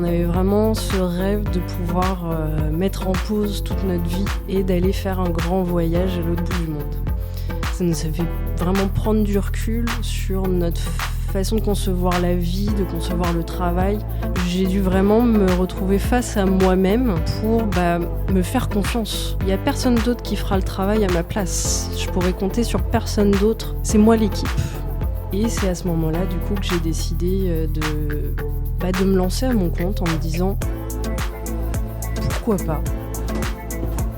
On avait vraiment ce rêve de pouvoir mettre en pause toute notre vie et d'aller faire un grand voyage à l'autre bout du monde. Ça nous a fait vraiment prendre du recul sur notre façon de concevoir la vie, de concevoir le travail. J'ai dû vraiment me retrouver face à moi-même pour me faire confiance. Il n'y a personne d'autre qui fera le travail à ma place. Je pourrais compter sur personne d'autre. C'est moi l'équipe. Et c'est à ce moment-là, du coup, que j'ai décidé de me lancer à mon compte en me disant pourquoi pas.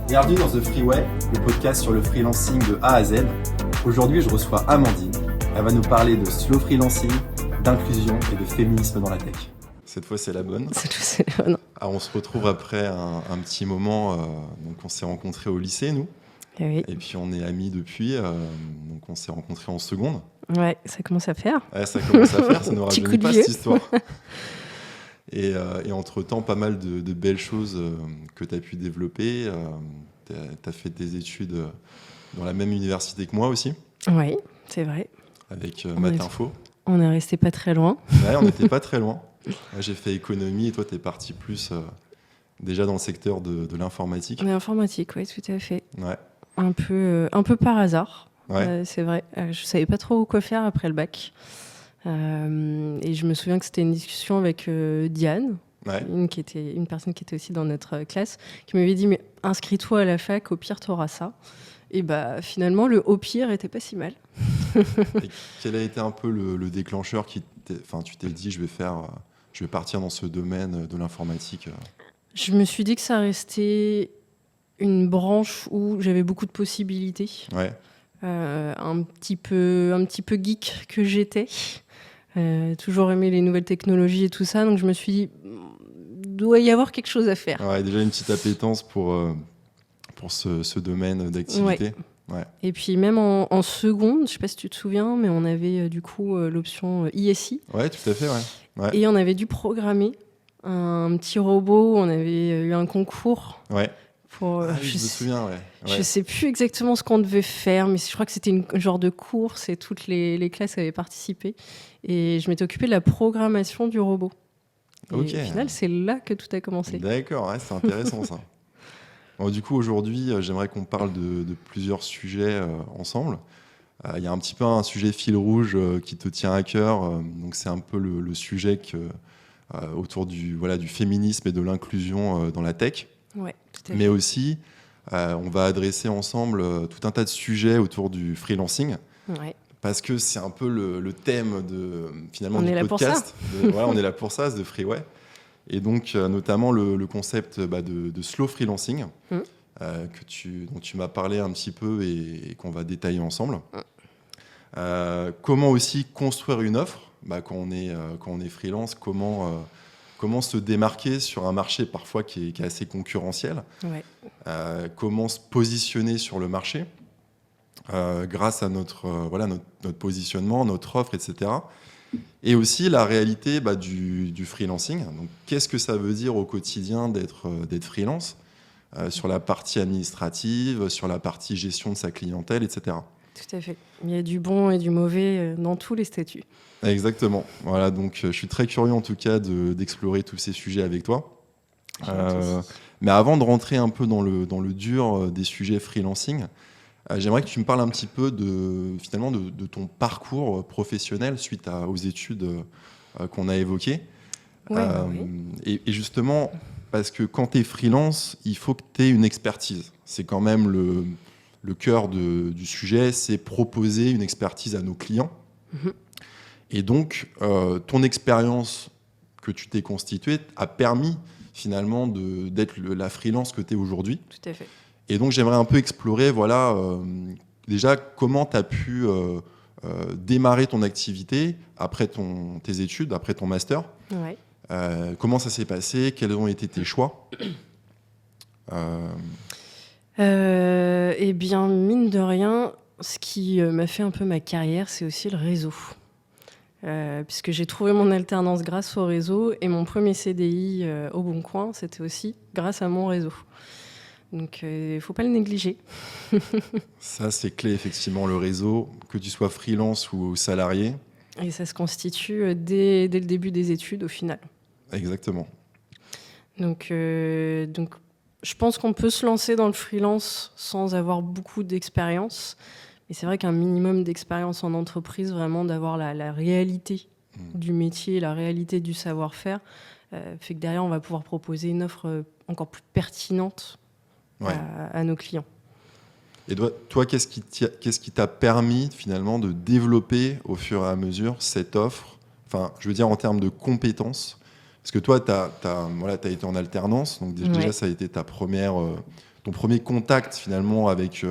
Bienvenue dans The Freeway, le podcast sur le freelancing de A à Z. Aujourd'hui, je reçois Amandine. Elle va nous parler de slow freelancing, d'inclusion et de féminisme dans la tech. Cette fois, c'est la bonne. C'est la bonne. Alors, on se retrouve après un petit moment. Donc, on s'est rencontrés au lycée, nous. Oui. Et puis, on est amis depuis. Donc, on s'est rencontrés en seconde. Ouais, ça commence à faire. Ouais, ça commence à faire. Ça nous Petit rajeunit coup de pas, vieux. cette histoire. Et entre-temps, pas mal de belles choses que tu as pu développer. Tu as fait tes études dans la même université que moi aussi, Oui, c'est vrai. avec Matinfo. On est resté pas très loin. Ouais, on n'était pas très loin. Moi, j'ai fait économie et toi, tu es parti plus déjà dans le secteur de l'informatique. On est informatique, oui, tout à fait. Ouais. Un peu par hasard. Ouais. C'est vrai. Je savais pas trop quoi faire après le bac. Et je me souviens que c'était une discussion avec Diane, Ouais. une personne qui était aussi dans notre classe, qui m'avait dit mais inscris-toi à la fac, au pire t'auras ça. Et finalement le au pire était pas si mal. Et quel a été un peu le déclencheur tu t'es dit je vais partir dans ce domaine de l'informatique. Je me suis dit que ça restait une branche où j'avais beaucoup de possibilités. Ouais. Un petit peu geek que j'étais. Toujours aimé les nouvelles technologies et tout ça, donc je me suis dit doit y avoir quelque chose à faire. Ouais, déjà une petite appétence pour ce domaine d'activité. Ouais. Et puis même en seconde, je sais pas si tu te souviens, mais on avait du coup l'option ISI. Ouais, tout à fait, ouais. Ouais. Et on avait dû programmer un petit robot. On avait eu un concours Ouais. pour. Ah oui, je me souviens, ouais. Je sais plus exactement ce qu'on devait faire, mais je crois que c'était un genre de course et toutes les classes avaient participé. Et je m'étais occupée de la programmation du robot. Et Ok. au final, c'est là que tout a commencé. D'accord, ouais, c'est intéressant ça. Bon, du coup, aujourd'hui, j'aimerais qu'on parle de plusieurs sujets ensemble. Il y a un petit peu un sujet fil rouge qui te tient à cœur. Donc, c'est un peu le sujet autour du féminisme et de l'inclusion dans la tech. Ouais, tout à Mais fait. aussi, on va adresser ensemble tout un tas de sujets autour du freelancing. Ouais. Parce que c'est un peu le thème finalement On du est là pour podcast. On est là pour ça, The Freeway. Et donc, notamment le concept de slow freelancing, dont tu m'as parlé un petit peu et qu'on va détailler ensemble. Comment aussi construire une offre quand on est freelance, comment se démarquer sur un marché parfois qui est assez concurrentiel, Ouais. comment se positionner sur le marché grâce à notre positionnement, notre offre, etc. Et aussi la réalité du freelancing. Donc, qu'est-ce que ça veut dire au quotidien d'être freelance sur la partie administrative, sur la partie gestion de sa clientèle, etc. Tout à fait. Il y a du bon et du mauvais dans tous les statuts. Exactement. Voilà, donc je suis très curieux en tout cas d'explorer tous ces sujets avec toi. Mais avant de rentrer un peu dans le dur des sujets freelancing, j'aimerais que tu me parles un petit peu de ton parcours professionnel suite aux études qu'on a évoquées. Ouais, et justement, parce que quand tu es freelance, il faut que tu aies une expertise. C'est quand même le cœur du sujet, c'est proposer une expertise à nos clients. Mm-hmm. Et donc, ton expérience que tu t'es constituée a permis finalement d'être la freelance que tu es aujourd'hui. Tout à fait. Et donc, j'aimerais un peu explorer, déjà, comment tu as pu démarrer ton activité après tes études, après ton master. Ouais. Comment ça s'est passé? Quels ont été tes choix? Eh bien, mine de rien, ce qui m'a fait un peu ma carrière, c'est aussi le réseau. Puisque j'ai trouvé mon alternance grâce au réseau et mon premier CDI au Bon Coin, c'était aussi grâce à mon réseau. Donc, il ne faut pas le négliger. Ça, c'est clé, effectivement, le réseau, que tu sois freelance ou salarié. Et ça se constitue dès le début des études, au final. Exactement. Donc, je pense qu'on peut se lancer dans le freelance sans avoir beaucoup d'expérience. Mais c'est vrai qu'un minimum d'expérience en entreprise, vraiment d'avoir la réalité du métier, la réalité du savoir-faire, fait que derrière, on va pouvoir proposer une offre encore plus pertinente à nos clients. Et toi, qu'est-ce qui t'a permis finalement de développer au fur et à mesure cette offre? Enfin, je veux dire en termes de compétences. Parce que toi, tu as été en alternance, donc déjà ça a été ton premier contact finalement avec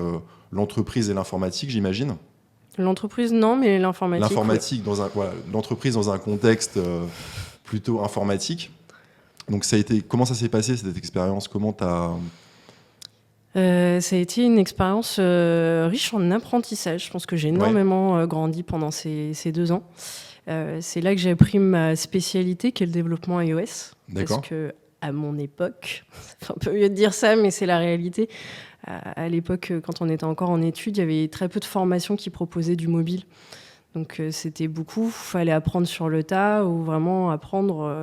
l'entreprise et l'informatique, j'imagine. L'entreprise, non, mais l'informatique. L'informatique, l'entreprise dans un contexte plutôt informatique. Donc comment ça s'est passé cette expérience? Comment t'as... Ça a été une expérience riche en apprentissage. Je pense que j'ai énormément grandi pendant ces 2 ans. C'est là que j'ai appris ma spécialité, qui est le développement iOS. D'accord. Parce que à mon époque, c'est un peu mieux de dire ça, mais c'est la réalité. À l'époque, quand on était encore en études, il y avait très peu de formations qui proposaient du mobile. Donc c'était beaucoup, il fallait apprendre sur le tas ou vraiment apprendre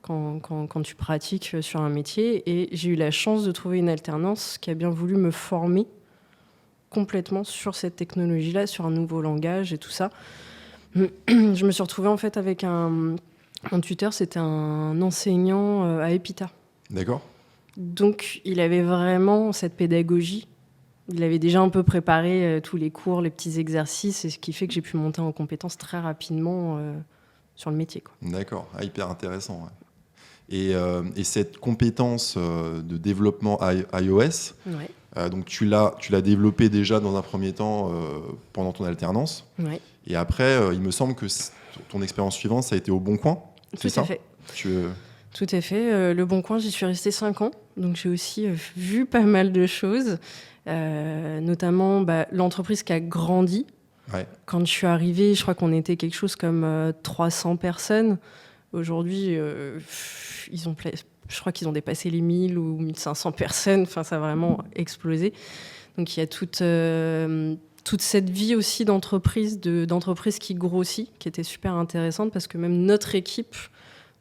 quand tu pratiques sur un métier. Et j'ai eu la chance de trouver une alternance qui a bien voulu me former complètement sur cette technologie-là, sur un nouveau langage et tout ça. Je me suis retrouvée en fait avec un tuteur, c'était un enseignant à Epita. D'accord. Donc il avait vraiment cette pédagogie. Il avait déjà un peu préparé tous les cours, les petits exercices, et ce qui fait que j'ai pu monter en compétences très rapidement sur le métier, quoi. D'accord, hyper intéressant. Ouais. Et cette compétence de développement iOS, donc tu l'as développée déjà dans un premier temps pendant ton alternance. Ouais. Et après, il me semble que ton expérience suivante, ça a été au Bon Coin. Tout à fait. Tout à fait. Le Bon Coin, j'y suis restée 5 ans. Donc j'ai aussi vu pas mal de choses. Notamment l'entreprise qui a grandi. Ouais. Quand je suis arrivée, je crois qu'on était quelque chose comme 300 personnes. Aujourd'hui, je crois qu'ils ont dépassé les 1000 ou 1500 personnes. Enfin, ça a vraiment explosé. Donc il y a toute cette vie aussi d'entreprise qui grossit, qui était super intéressante parce que même notre équipe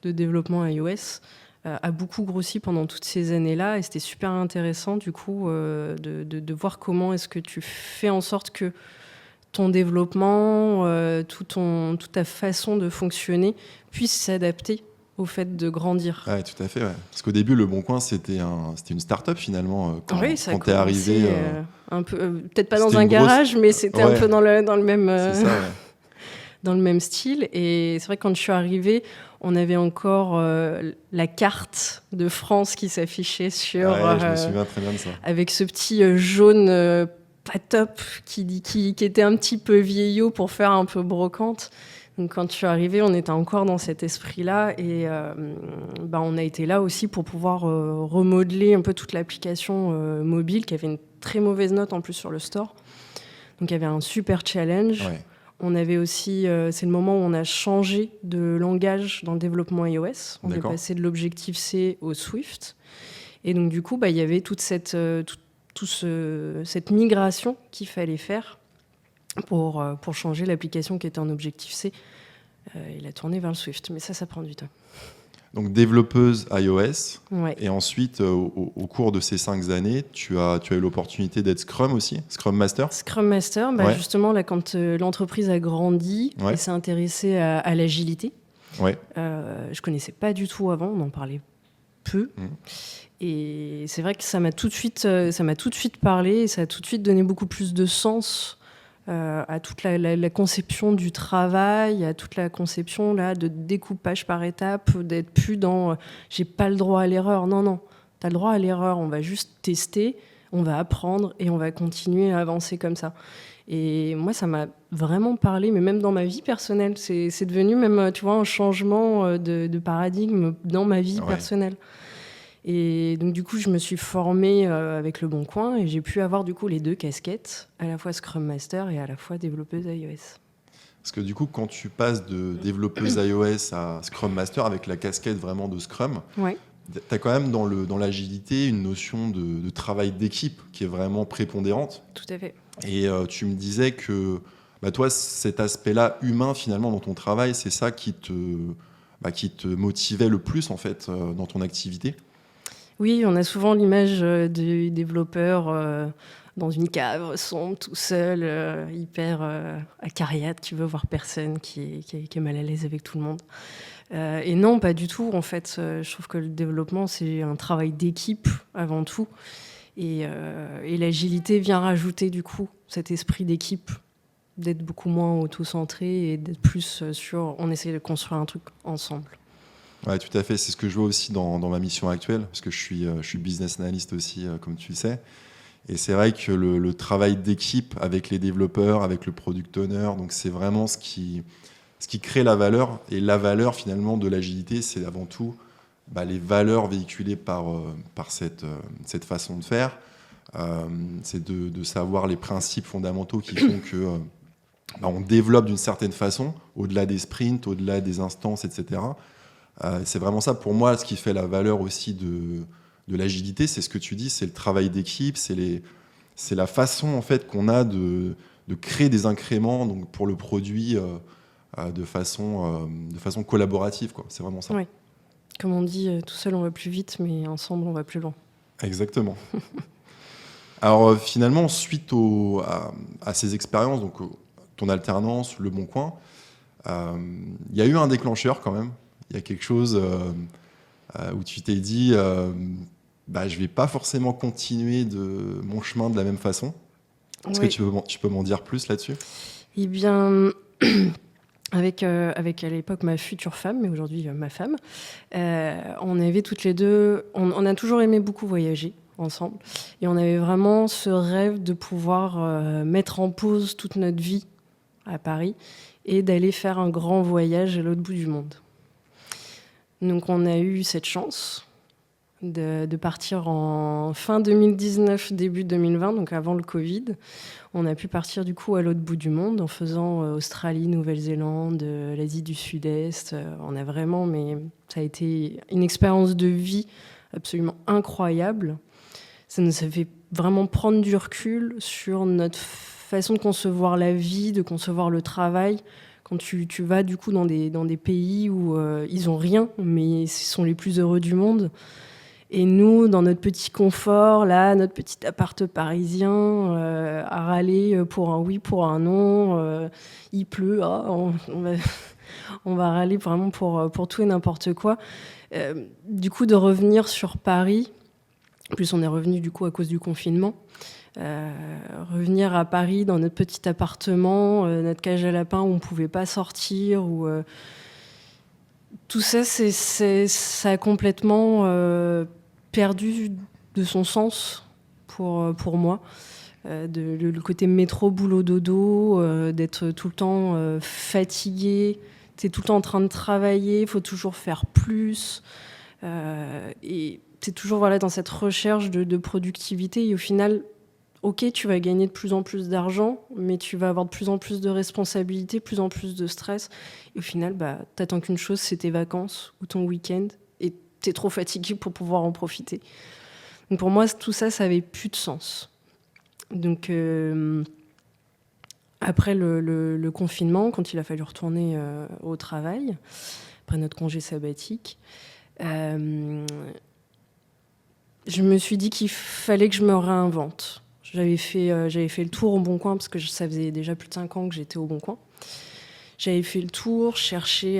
de développement iOS a beaucoup grossi pendant toutes ces années-là et c'était super intéressant du coup de voir comment est-ce que tu fais en sorte que ton développement, toute ta façon de fonctionner puisse s'adapter au fait de grandir. Oui, tout à fait. Ouais. Parce qu'au début, Le Bon Coin, c'était une start-up finalement. Quand tu es arrivé. Un peu, peut-être pas dans un garage, mais c'était un peu dans le même. C'est ça, ouais. Dans le même style. Et c'est vrai que quand je suis arrivée, on avait encore la carte de France qui s'affichait sur... je me souviens très bien de ça. Avec ce petit jaune pas top qui était un petit peu vieillot pour faire un peu brocante. Donc quand je suis arrivée, on était encore dans cet esprit-là et on a été là aussi pour pouvoir remodeler un peu toute l'application mobile qui avait une très mauvaise note en plus sur le store. Donc il y avait un super challenge. Ouais. On avait aussi, c'est le moment où on a changé de langage dans le développement iOS. On est passé de l'Objective-C au Swift. Et donc du coup, il y avait toute cette migration qu'il fallait faire pour changer l'application qui était en Objective-C. Il a tourné vers le Swift, mais ça prend du temps. Donc développeuse iOS, ouais. Et ensuite, au cours de ces 5 années, tu as eu l'opportunité d'être Scrum aussi, Scrum Master. Scrum Master, justement, là, quand l'entreprise a grandi et s'est intéressée à l'agilité, je ne connaissais pas du tout avant, on en parlait peu. Et c'est vrai que ça m'a tout de suite parlé, et ça a tout de suite donné beaucoup plus de sens à toute la conception du travail, à toute la conception là, de découpage par étapes, d'être plus dans j'ai pas le droit à l'erreur. Non, t'as le droit à l'erreur, on va juste tester, on va apprendre et on va continuer à avancer comme ça. Et moi, ça m'a vraiment parlé, mais même dans ma vie personnelle. C'est devenu même, tu vois, un changement de paradigme dans ma vie personnelle. Et donc, du coup, je me suis formée avec Le Bon Coin et j'ai pu avoir, du coup, les 2 casquettes, à la fois Scrum Master et à la fois développeuse iOS. Parce que, du coup, quand tu passes de développeuse iOS à Scrum Master avec la casquette vraiment de Scrum, tu as quand même dans l'agilité une notion de travail d'équipe qui est vraiment prépondérante. Tout à fait. Et tu me disais que toi, cet aspect-là humain, finalement, dans ton travail, c'est ça qui qui te motivait le plus en fait dans ton activité? Oui, on a souvent l'image du développeur dans une cave, sombre, tout seul, hyper acariâtre, qui veut voir personne, qui est mal à l'aise avec tout le monde. Et non, pas du tout. En fait, je trouve que le développement, c'est un travail d'équipe avant tout. Et l'agilité vient rajouter du coup cet esprit d'équipe, d'être beaucoup moins auto-centré et d'être plus sur on essaie de construire un truc ensemble. Ouais, tout à fait. C'est ce que je vois aussi dans ma mission actuelle, parce que je suis business analyst aussi, comme tu le sais. Et c'est vrai que le travail d'équipe avec les développeurs, avec le product owner, donc c'est vraiment ce qui crée la valeur. Et la valeur finalement de l'agilité, c'est avant tout les valeurs véhiculées par cette façon de faire. C'est de savoir les principes fondamentaux qui font que on développe d'une certaine façon, au-delà des sprints, au-delà des instances, etc. C'est vraiment ça pour moi ce qui fait la valeur aussi de l'agilité, c'est ce que tu dis, c'est le travail d'équipe, c'est la façon en fait qu'on a de créer des incréments donc pour le produit de façon collaborative, quoi. C'est vraiment ça. Oui. Comme on dit, tout seul on va plus vite, mais ensemble on va plus loin. Exactement. Alors finalement, suite à ces expériences, donc ton alternance, Le Bon Coin, il y a eu un déclencheur quand même. Il y a quelque chose où tu t'es dit, je vais pas forcément continuer mon chemin de la même façon. Est-ce que tu peux m'en dire plus là-dessus? Eh bien, avec à l'époque ma future femme, mais aujourd'hui ma femme, on avait toutes les deux, on a toujours aimé beaucoup voyager ensemble, et on avait vraiment ce rêve de pouvoir mettre en pause toute notre vie à Paris et d'aller faire un grand voyage à l'autre bout du monde. Donc on a eu cette chance de partir en fin 2019, début 2020, donc avant le Covid. On a pu partir du coup à l'autre bout du monde en faisant Australie, Nouvelle-Zélande, l'Asie du Sud-Est. On a vraiment, mais ça a été une expérience de vie absolument incroyable. Ça nous a fait vraiment prendre du recul sur notre façon de concevoir la vie, de concevoir le travail. Quand tu vas du coup dans des pays où ils ont rien, mais ils sont les plus heureux du monde. Et nous, dans notre petit confort, là, notre petit appart parisien, à râler pour un oui, pour un non, il pleut, on va râler vraiment pour tout et n'importe quoi. Du coup, de revenir sur Paris, en plus on est revenu du coup à cause du confinement, revenir à Paris dans notre petit appartement, notre cage à lapin où on ne pouvait pas sortir, tout ça, ça a complètement perdu de son sens pour moi. Le côté métro, boulot, dodo, d'être tout le temps fatigué, t'es tout le temps en train de travailler, il faut toujours faire plus. Et t'es toujours dans cette recherche de productivité. Et au final, ok, tu vas gagner de plus en plus d'argent, mais tu vas avoir de plus en plus de responsabilités, de plus en plus de stress. Et au final, t'attends qu'une chose, c'est tes vacances ou ton week-end. Et t'es trop fatigué pour pouvoir en profiter. Donc pour moi, tout ça, ça avait plus de sens. Donc après le confinement, quand il a fallu retourner au travail, après notre congé sabbatique, je me suis dit qu'il fallait que je me réinvente. J'avais fait le tour au Bon Coin, parce que ça faisait déjà plus de 5 ans que j'étais au Bon Coin. J'avais fait le tour, cherché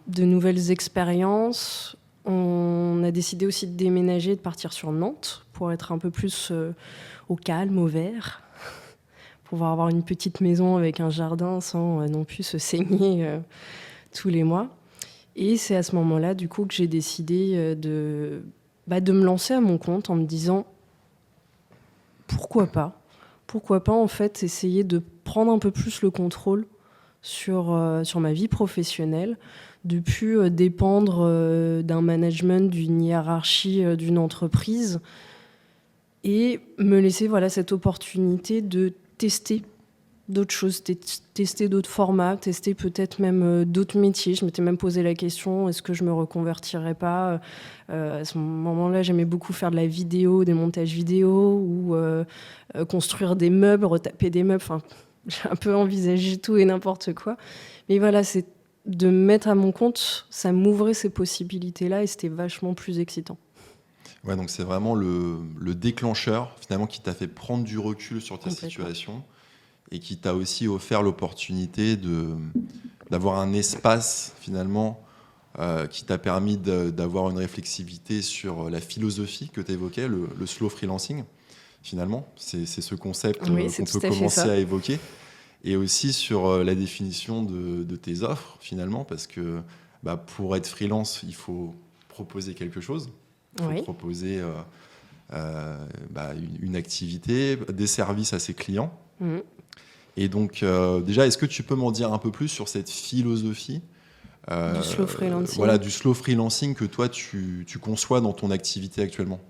de nouvelles expériences. On a décidé aussi de déménager, de partir sur Nantes, pour être un peu plus au calme, au vert, pouvoir avoir une petite maison avec un jardin sans non plus se saigner tous les mois. Et c'est à ce moment-là, du coup, que j'ai décidé de me lancer à mon compte en me disant pourquoi pas, en fait, essayer de prendre un peu plus le contrôle sur ma vie professionnelle, de plus dépendre d'un management, d'une hiérarchie, d'une entreprise, et me laisser cette opportunité de tester d'autres choses, tester d'autres formats, tester peut-être même d'autres métiers. Je m'étais même posé la question, est-ce que je me reconvertirais pas à ce moment-là, j'aimais beaucoup faire de la vidéo, des montages vidéo, ou construire des meubles, retaper des meubles. Enfin, j'ai un peu envisagé tout et n'importe quoi. Mais voilà, c'est de me mettre à mon compte, ça m'ouvrait ces possibilités-là et c'était vachement plus excitant. Ouais, donc c'est vraiment le déclencheur finalement qui t'a fait prendre du recul sur ta Complètement. situation et qui t'a aussi offert l'opportunité d'avoir un espace finalement qui t'a permis d'avoir une réflexivité sur la philosophie que tu évoquais, le slow freelancing finalement. C'est ce concept Oui, c'est qu'on peut tout à fait commencer ça. à évoquer. Et aussi sur la définition de tes offres finalement, parce que pour être freelance, il faut proposer quelque chose. Il faut Oui. proposer une activité, des services à ses clients. Mhm. Et donc, déjà, est-ce que tu peux m'en dire un peu plus sur cette philosophie Du slow freelancing. voilà, du slow freelancing que toi, tu conçois dans ton activité actuellement?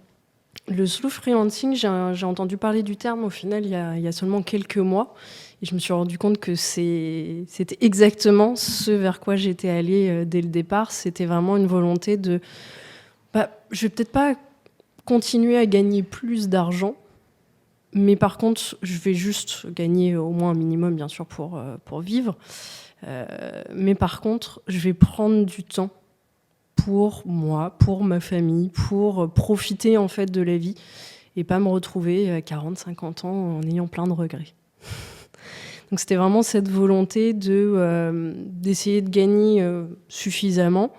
Le slow freelancing, j'ai entendu parler du terme au final il y a seulement quelques mois. Et je me suis rendu compte que c'était exactement ce vers quoi j'étais allée dès le départ. C'était vraiment une volonté de... je vais peut-être pas continuer à gagner plus d'argent, mais par contre, je vais juste gagner au moins un minimum, bien sûr, pour vivre. Mais par contre, je vais prendre du temps pour moi, pour ma famille, pour profiter en fait de la vie et pas me retrouver à 40, 50 ans en ayant plein de regrets. Donc c'était vraiment cette volonté d'essayer de gagner suffisamment,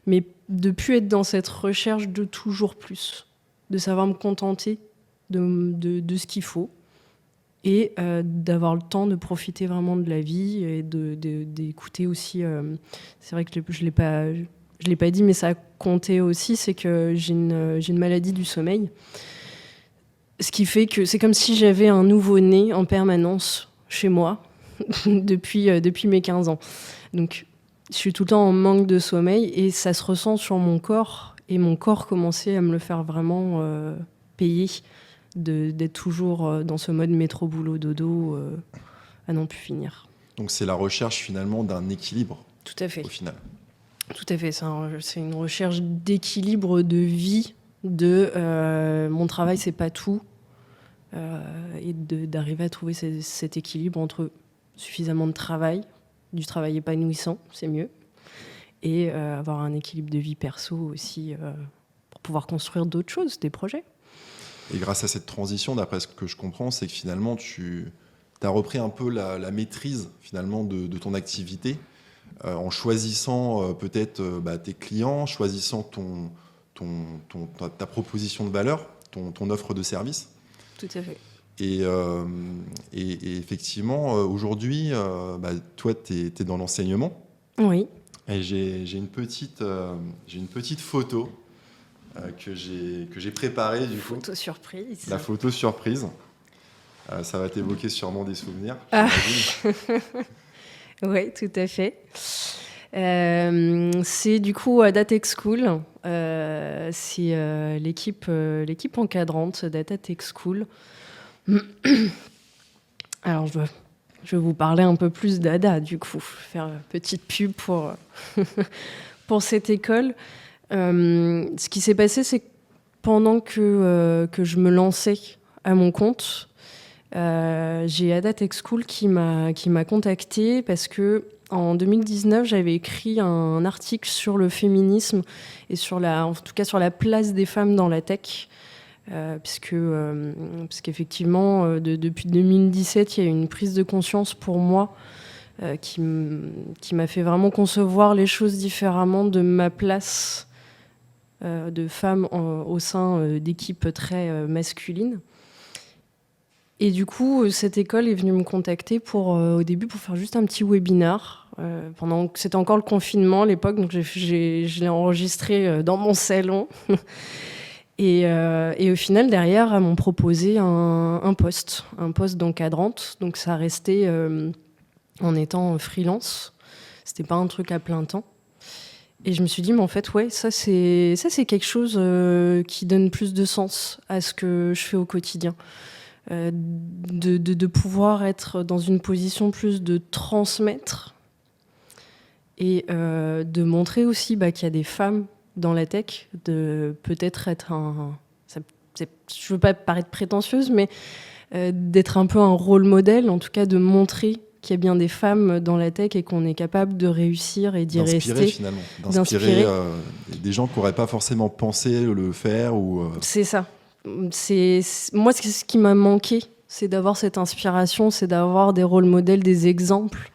mais de plus être dans cette recherche de toujours plus, de savoir me contenter de ce qu'il faut et d'avoir le temps de profiter vraiment de la vie et d'écouter aussi. C'est vrai que je l'ai pas dit, mais ça a compté aussi, c'est que j'ai une maladie du sommeil. Ce qui fait que c'est comme si j'avais un nouveau-né en permanence chez moi depuis mes 15 ans. Donc, je suis tout le temps en manque de sommeil et ça se ressent sur mon corps. Et mon corps commençait à me le faire vraiment payer d'être toujours dans ce mode métro-boulot-dodo à n'en plus finir. Donc, c'est la recherche finalement d'un équilibre. Tout à fait. Au final. Tout à fait. C'est une recherche d'équilibre de vie, mon travail, c'est pas tout. Et d'arriver à trouver cet équilibre entre suffisamment de travail, du travail épanouissant, c'est mieux, et avoir un équilibre de vie perso aussi pour pouvoir construire d'autres choses, des projets. Et grâce à cette transition, d'après ce que je comprends, c'est que finalement, tu as repris un peu la maîtrise finalement de ton activité en choisissant peut-être tes clients, choisissant ta proposition de valeur, ton offre de service. Tout à fait. Et effectivement, aujourd'hui, toi, tu es dans l'enseignement. Oui. Et j'ai une petite photo que j'ai préparée. Photo surprise. La photo surprise. Ça va t'évoquer sûrement des souvenirs. Oui, tout à fait. C'est du coup à Data Tech School. C'est l'équipe encadrante Data Tech School. Alors, je vais vous parler un peu plus d'ADA, du coup, faire une petite pub pour cette école. Ce qui s'est passé, c'est que pendant que je me lançais à mon compte, j'ai Ada Tech School qui m'a contactée parce que en 2019, j'avais écrit un article sur le féminisme et en tout cas sur la place des femmes dans la tech. Parce qu'effectivement, depuis 2017, il y a eu une prise de conscience pour moi qui m'a fait vraiment concevoir les choses différemment de ma place de femme au sein d'équipes très masculines. Et du coup, cette école est venue me contacter au début pour faire juste un petit webinar. Pendant que c'était encore le confinement à l'époque, donc je l'ai enregistré dans mon salon. Et au final, derrière, elles m'ont proposé un poste d'encadrante. Donc ça restait en étant freelance. C'était pas un truc à plein temps. Et je me suis dit, mais en fait, ouais, ça c'est quelque chose qui donne plus de sens à ce que je fais au quotidien. De pouvoir être dans une position plus de transmettre et de montrer aussi qu'il y a des femmes dans la tech, de peut-être être je veux pas paraître prétentieuse, mais d'être un peu un rôle modèle, en tout cas de montrer qu'il y a bien des femmes dans la tech et qu'on est capable de réussir et d'y rester. Finalement. D'inspirer des gens qui n'auraient pas forcément pensé le faire. C'est ça. Moi, ce qui m'a manqué, c'est d'avoir cette inspiration, c'est d'avoir des rôles modèles, des exemples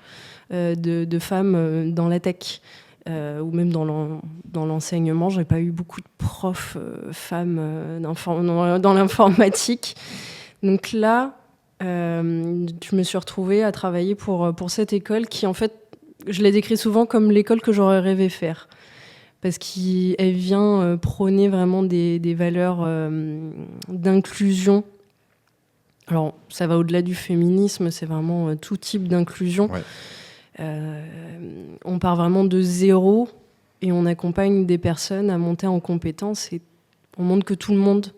de femmes dans la tech. Ou même dans l'enseignement, j'ai pas eu beaucoup de profs femmes dans l'informatique. Donc là, je me suis retrouvée à travailler pour cette école qui, en fait, je la décris souvent comme l'école que j'aurais rêvé faire. Parce qu'elle vient prôner vraiment des valeurs d'inclusion. Alors, ça va au-delà du féminisme, c'est vraiment tout type d'inclusion. Ouais. On part vraiment de zéro et on accompagne des personnes à monter en compétences et on montre que tout le monde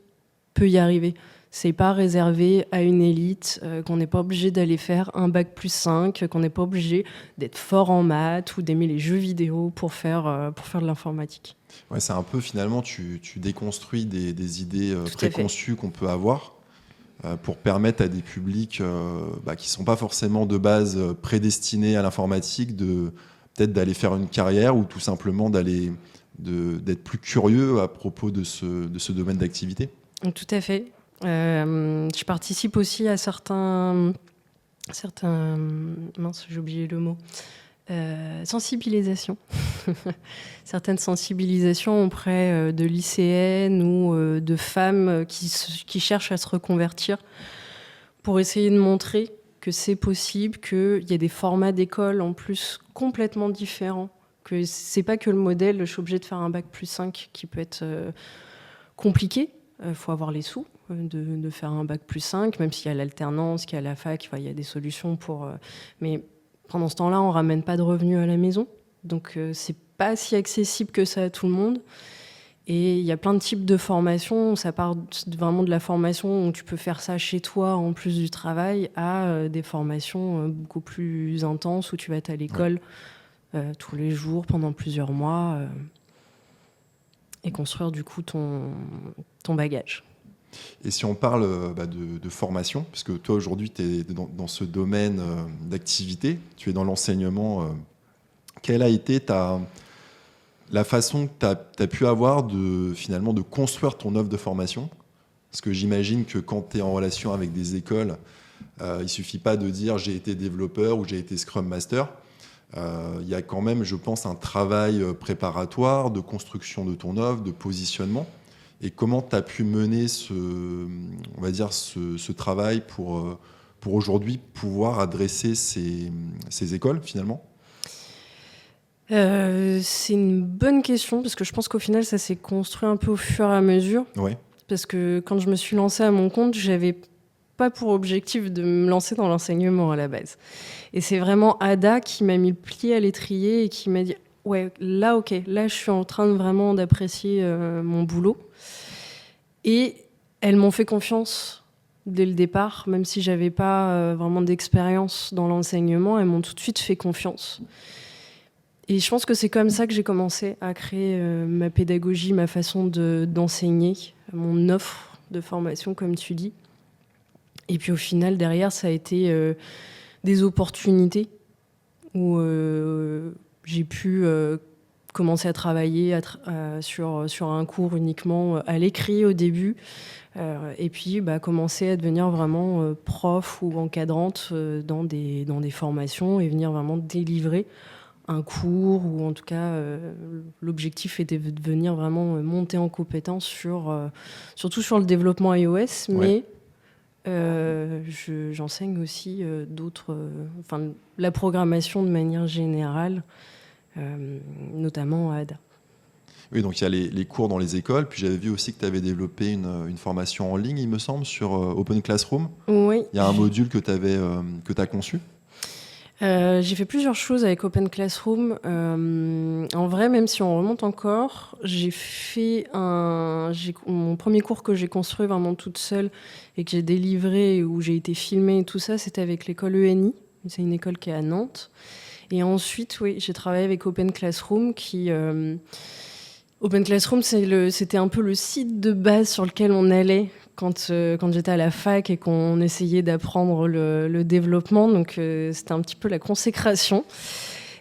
peut y arriver. C'est pas réservé à une élite, qu'on n'est pas obligé d'aller faire un bac+5, qu'on n'est pas obligé d'être fort en maths ou d'aimer les jeux vidéo pour faire de l'informatique. Ouais, c'est un peu finalement, tu déconstruis des idées préconçues qu'on peut avoir. Pour permettre à des publics qui ne sont pas forcément de base prédestinés à l'informatique peut-être d'aller faire une carrière ou tout simplement d'être plus curieux à propos de ce domaine d'activité. Tout à fait. Je participe aussi à certains mince, j'ai oublié le mot. Sensibilisation. Certaines sensibilisations auprès de lycéennes ou de femmes qui cherchent à se reconvertir pour essayer de montrer que c'est possible, qu'il y a des formats d'école en plus complètement différents, que c'est pas que le modèle, je suis obligée de faire un bac+5 qui peut être compliqué, faut avoir les sous de faire un bac+5, même s'il y a l'alternance, qu'il y a la fac, il y a des solutions pour... mais pendant ce temps-là, on ne ramène pas de revenus à la maison. Donc, c'est pas si accessible que ça à tout le monde. Et il y a plein de types de formations. Ça part vraiment de la formation où tu peux faire ça chez toi en plus du travail à des formations beaucoup plus intenses où tu vas être à l'école tous les jours pendant plusieurs mois et construire du coup ton bagage. Et si on parle de formation, puisque toi aujourd'hui tu es dans ce domaine d'activité, tu es dans l'enseignement, quelle a été la façon que tu as pu avoir finalement de construire ton offre de formation? Parce que j'imagine que quand tu es en relation avec des écoles, il ne suffit pas de dire j'ai été développeur ou j'ai été Scrum Master. Il y a quand même, je pense, un travail préparatoire de construction de ton offre, de positionnement. Et comment tu as pu mener ce travail pour aujourd'hui pouvoir adresser ces écoles, finalement? C'est une bonne question, parce que je pense qu'au final, ça s'est construit un peu au fur et à mesure. Ouais. Parce que quand je me suis lancée à mon compte, j'avais pas pour objectif de me lancer dans l'enseignement à la base. Et c'est vraiment Ada qui m'a mis le pied à l'étrier et qui m'a dit « Ouais, là, ok, là, je suis en train vraiment d'apprécier mon boulot. » Et elles m'ont fait confiance dès le départ, même si j'avais pas vraiment d'expérience dans l'enseignement, elles m'ont tout de suite fait confiance. Et je pense que c'est comme ça que j'ai commencé à créer ma pédagogie, ma façon d'enseigner, mon offre de formation, comme tu dis. Et puis au final, derrière, ça a été des opportunités où j'ai pu commencer à travailler sur un cours uniquement à l'écrit au début, et puis commencer à devenir vraiment prof ou encadrante dans des formations et venir vraiment délivrer un cours, ou en tout cas l'objectif était de venir vraiment monter en compétence surtout sur le développement iOS, mais j'enseigne aussi la programmation de manière générale, notamment à Ada. Oui, donc il y a les cours dans les écoles, puis j'avais vu aussi que tu avais développé une formation en ligne, il me semble, sur Open Classroom. Oui. Il y a un module que tu as conçu. J'ai fait plusieurs choses avec Open Classroom. En vrai, même si on remonte encore, j'ai fait mon premier cours que j'ai construit vraiment toute seule et que j'ai délivré, où j'ai été filmée et tout ça, c'était avec l'école ENI. C'est une école qui est à Nantes. Et ensuite, oui, j'ai travaillé avec Open Classroom Open Classroom, c'était un peu le site de base sur lequel on allait quand j'étais à la fac et qu'on essayait d'apprendre le développement. Donc, c'était un petit peu la consécration.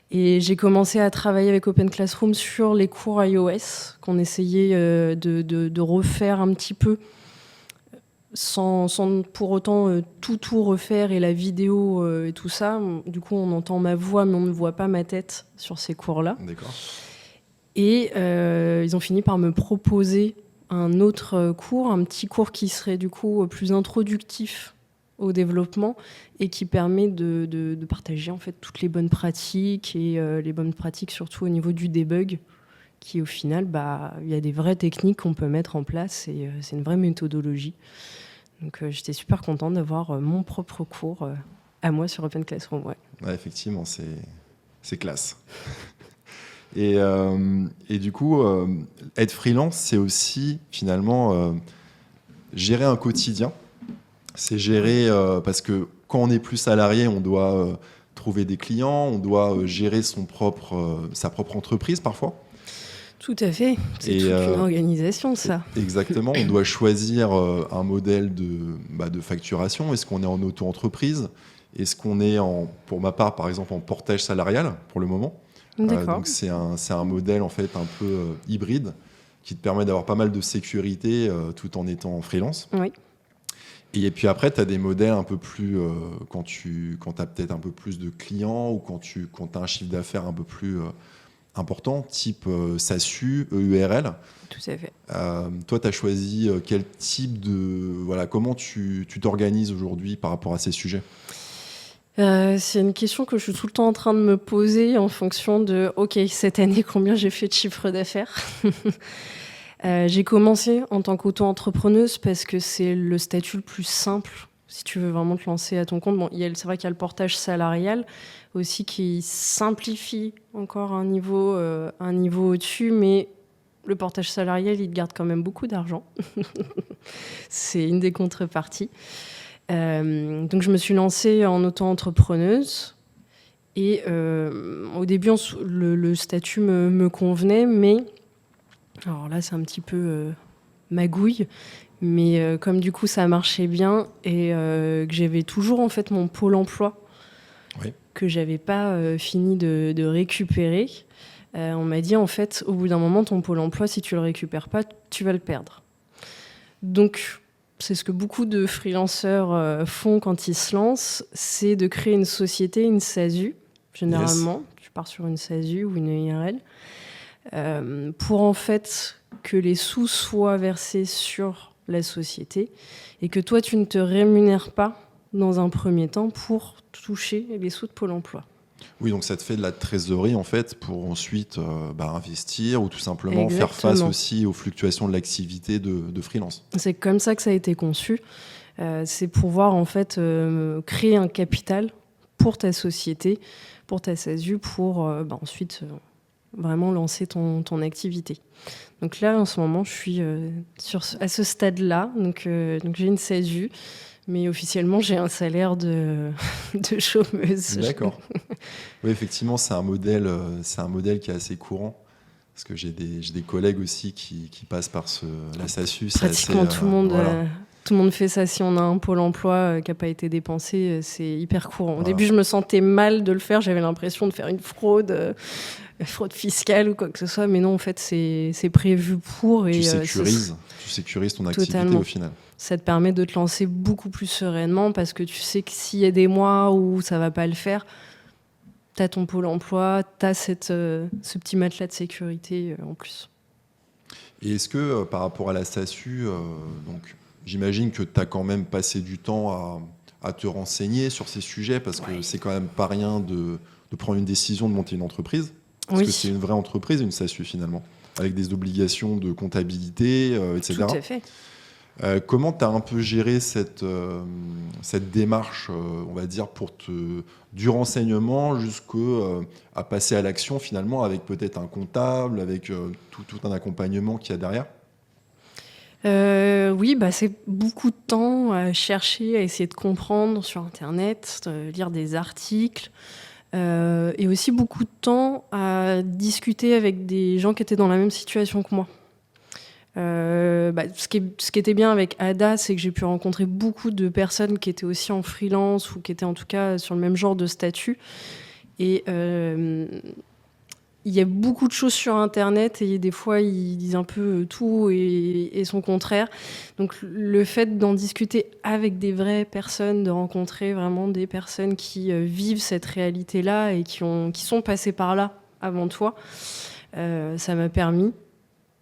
Et j'ai commencé à travailler avec Open Classroom sur les cours iOS qu'on essayait de refaire un petit peu sans pour autant tout refaire et la vidéo et tout ça. Du coup, on entend ma voix, mais on ne voit pas ma tête sur ces cours-là. D'accord. Et ils ont fini par me proposer un autre cours, un petit cours qui serait du coup plus introductif au développement et qui permet de partager en fait toutes les bonnes pratiques et les bonnes pratiques surtout au niveau du debug, qui au final, il y a des vraies techniques qu'on peut mettre en place et c'est une vraie méthodologie. Donc j'étais super contente d'avoir mon propre cours à moi sur Open Classroom. Ouais. Ouais, effectivement, c'est classe. Et du coup, être freelance, c'est aussi finalement gérer un quotidien. C'est gérer, parce que quand on est plus salarié, on doit trouver des clients, on doit gérer sa propre entreprise parfois. Tout à fait, c'est toute une organisation ça. Exactement, on doit choisir un modèle de facturation. Est-ce qu'on est en auto-entreprise ? Est-ce qu'on est, pour ma part par exemple, en portage salarial pour le moment ? Donc c'est un modèle en fait un peu hybride qui te permet d'avoir pas mal de sécurité tout en étant freelance. Oui. Et puis après, tu as des modèles un peu plus, quand tu as peut-être un peu plus de clients ou quand tu as un chiffre d'affaires un peu plus important, type SASU, EURL. Tout à fait. Toi, tu as choisi quel type de... Voilà, comment tu t'organises aujourd'hui par rapport à ces sujets ? C'est une question que je suis tout le temps en train de me poser en fonction de, OK, cette année, combien j'ai fait de chiffre d'affaires ? J'ai commencé en tant qu'auto-entrepreneuse parce que c'est le statut le plus simple si tu veux vraiment te lancer à ton compte. Bon, c'est vrai qu'il y a le portage salarial aussi qui simplifie encore un niveau au-dessus, mais le portage salarial, il te garde quand même beaucoup d'argent. C'est une des contreparties. Donc je me suis lancée en auto-entrepreneuse et au début le statut me convenait, mais alors là c'est un petit peu magouille, mais comme du coup ça marchait bien et que j'avais toujours en fait mon pôle emploi, oui, que j'avais pas fini de récupérer, on m'a dit en fait au bout d'un moment ton pôle emploi, si tu le récupères pas, tu vas le perdre. Donc c'est ce que beaucoup de freelanceurs font quand ils se lancent, c'est de créer une société, une SASU, généralement. Yes. Tu pars sur une SASU ou une EIRL, pour en fait que les sous soient versés sur la société et que toi, tu ne te rémunères pas dans un premier temps pour toucher les sous de Pôle emploi. Oui, donc ça te fait de la trésorerie en fait pour ensuite investir ou tout simplement Exactement. Faire face aussi aux fluctuations de l'activité de freelance. C'est comme ça que ça a été conçu. C'est pouvoir en fait créer un capital pour ta société, pour ta SASU, pour ensuite vraiment lancer ton activité. Donc là, en ce moment, je suis à ce stade-là. Donc j'ai une SASU. Mais officiellement, j'ai un salaire de chômeuse. D'accord. Oui, effectivement, c'est un modèle qui est assez courant. Parce que j'ai des collègues aussi qui passent par la SASU. Pratiquement assez, tout le monde. Voilà. Tout le monde fait ça. Si on a un pôle emploi qui n'a pas été dépensé, c'est hyper courant. Au début, je me sentais mal de le faire. J'avais l'impression de faire une fraude fiscale ou quoi que ce soit. Mais non, en fait, c'est prévu pour. Tu sécurises ton activité. Totalement. Au final. Ça te permet de te lancer beaucoup plus sereinement parce que tu sais que s'il y a des mois où ça ne va pas le faire, tu as ton pôle emploi, tu as ce petit matelas de sécurité en plus. Et est-ce que par rapport à la SASU, donc, j'imagine que tu as quand même passé du temps à te renseigner sur ces sujets parce que c'est quand même pas rien de prendre une décision de monter une entreprise. Parce que c'est une vraie entreprise, une SASU finalement, avec des obligations de comptabilité, etc. Tout à fait. Comment tu as un peu géré cette démarche, on va dire, du renseignement jusqu'à passer à l'action finalement avec peut-être un comptable, avec tout un accompagnement qu'il y a derrière ? Oui, c'est beaucoup de temps à chercher, à essayer de comprendre sur Internet, lire des articles, et aussi beaucoup de temps à discuter avec des gens qui étaient dans la même situation que moi. ce qui était bien avec Ada, c'est que j'ai pu rencontrer beaucoup de personnes qui étaient aussi en freelance ou qui étaient en tout cas sur le même genre de statut. Et il y a beaucoup de choses sur Internet et des fois, ils disent un peu tout et son contraire. Donc, le fait d'en discuter avec des vraies personnes, de rencontrer vraiment des personnes qui vivent cette réalité-là et qui sont passées par là avant toi, ça m'a permis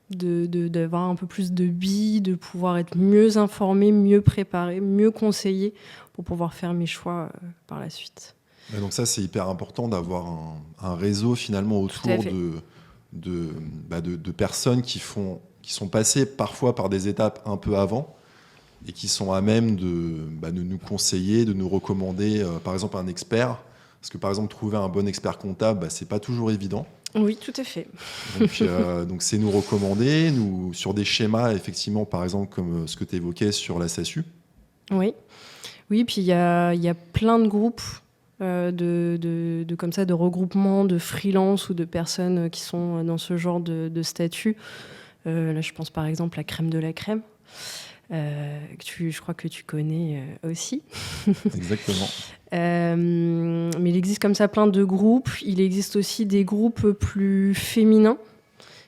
d'avoir un peu plus de billes, de pouvoir être mieux informée, mieux préparée, mieux conseillée pour pouvoir faire mes choix par la suite. Et donc ça, c'est hyper important d'avoir un réseau finalement autour de personnes qui sont passées parfois par des étapes un peu avant et qui sont à même de nous conseiller, de nous recommander par exemple un expert. Parce que par exemple, trouver un bon expert comptable, c'est pas toujours évident. Oui, tout à fait. Donc c'est nous recommander, sur des schémas, effectivement, par exemple, comme ce que tu évoquais sur la SASU. Oui, puis il y a plein de groupes comme ça, de regroupements, de freelance ou de personnes qui sont dans ce genre de statut. Là, je pense par exemple à Crème de la Crème, je crois que tu connais aussi. Exactement. Mais il existe comme ça plein de groupes. Il existe aussi des groupes plus féminins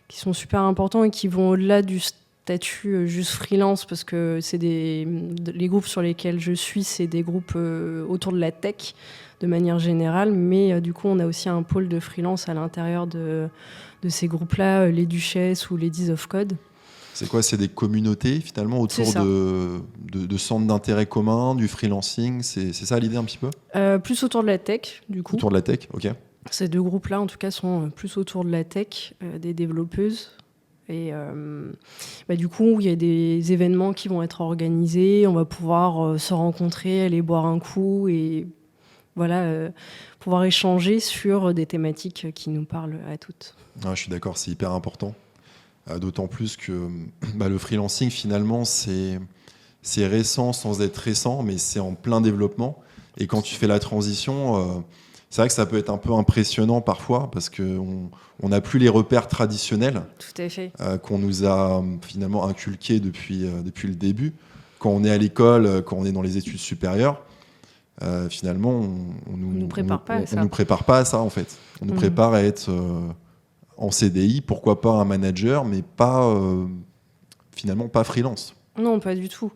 qui sont super importants et qui vont au-delà du statut juste freelance, parce que les groupes sur lesquels je suis, c'est des groupes autour de la tech de manière générale, mais du coup on a aussi un pôle de freelance à l'intérieur de ces groupes-là, les Duchesses ou les Ladies of Code. C'est quoi? C'est des communautés finalement autour de centres d'intérêt communs, du freelancing, c'est ça l'idée un petit peu? Plus autour de la tech, du coup. Autour de la tech, ok. Ces deux groupes-là, en tout cas, sont plus autour de la tech, des développeuses. Et du coup, il y a des événements qui vont être organisés, on va pouvoir se rencontrer, aller boire un coup et pouvoir échanger sur des thématiques qui nous parlent à toutes. Je suis d'accord, c'est hyper important. D'autant plus que le freelancing, finalement, c'est récent sans être récent, mais c'est en plein développement. Et quand tu fais la transition, c'est vrai que ça peut être un peu impressionnant parfois, parce qu'on n'a plus les repères traditionnels. Tout à fait. Qu'on nous a finalement inculqués depuis le début. Quand on est à l'école, quand on est dans les études supérieures, finalement, on nous prépare pas à ça, en fait. On nous prépare à être en CDI, pourquoi pas un manager, mais finalement pas freelance. Non, pas du tout.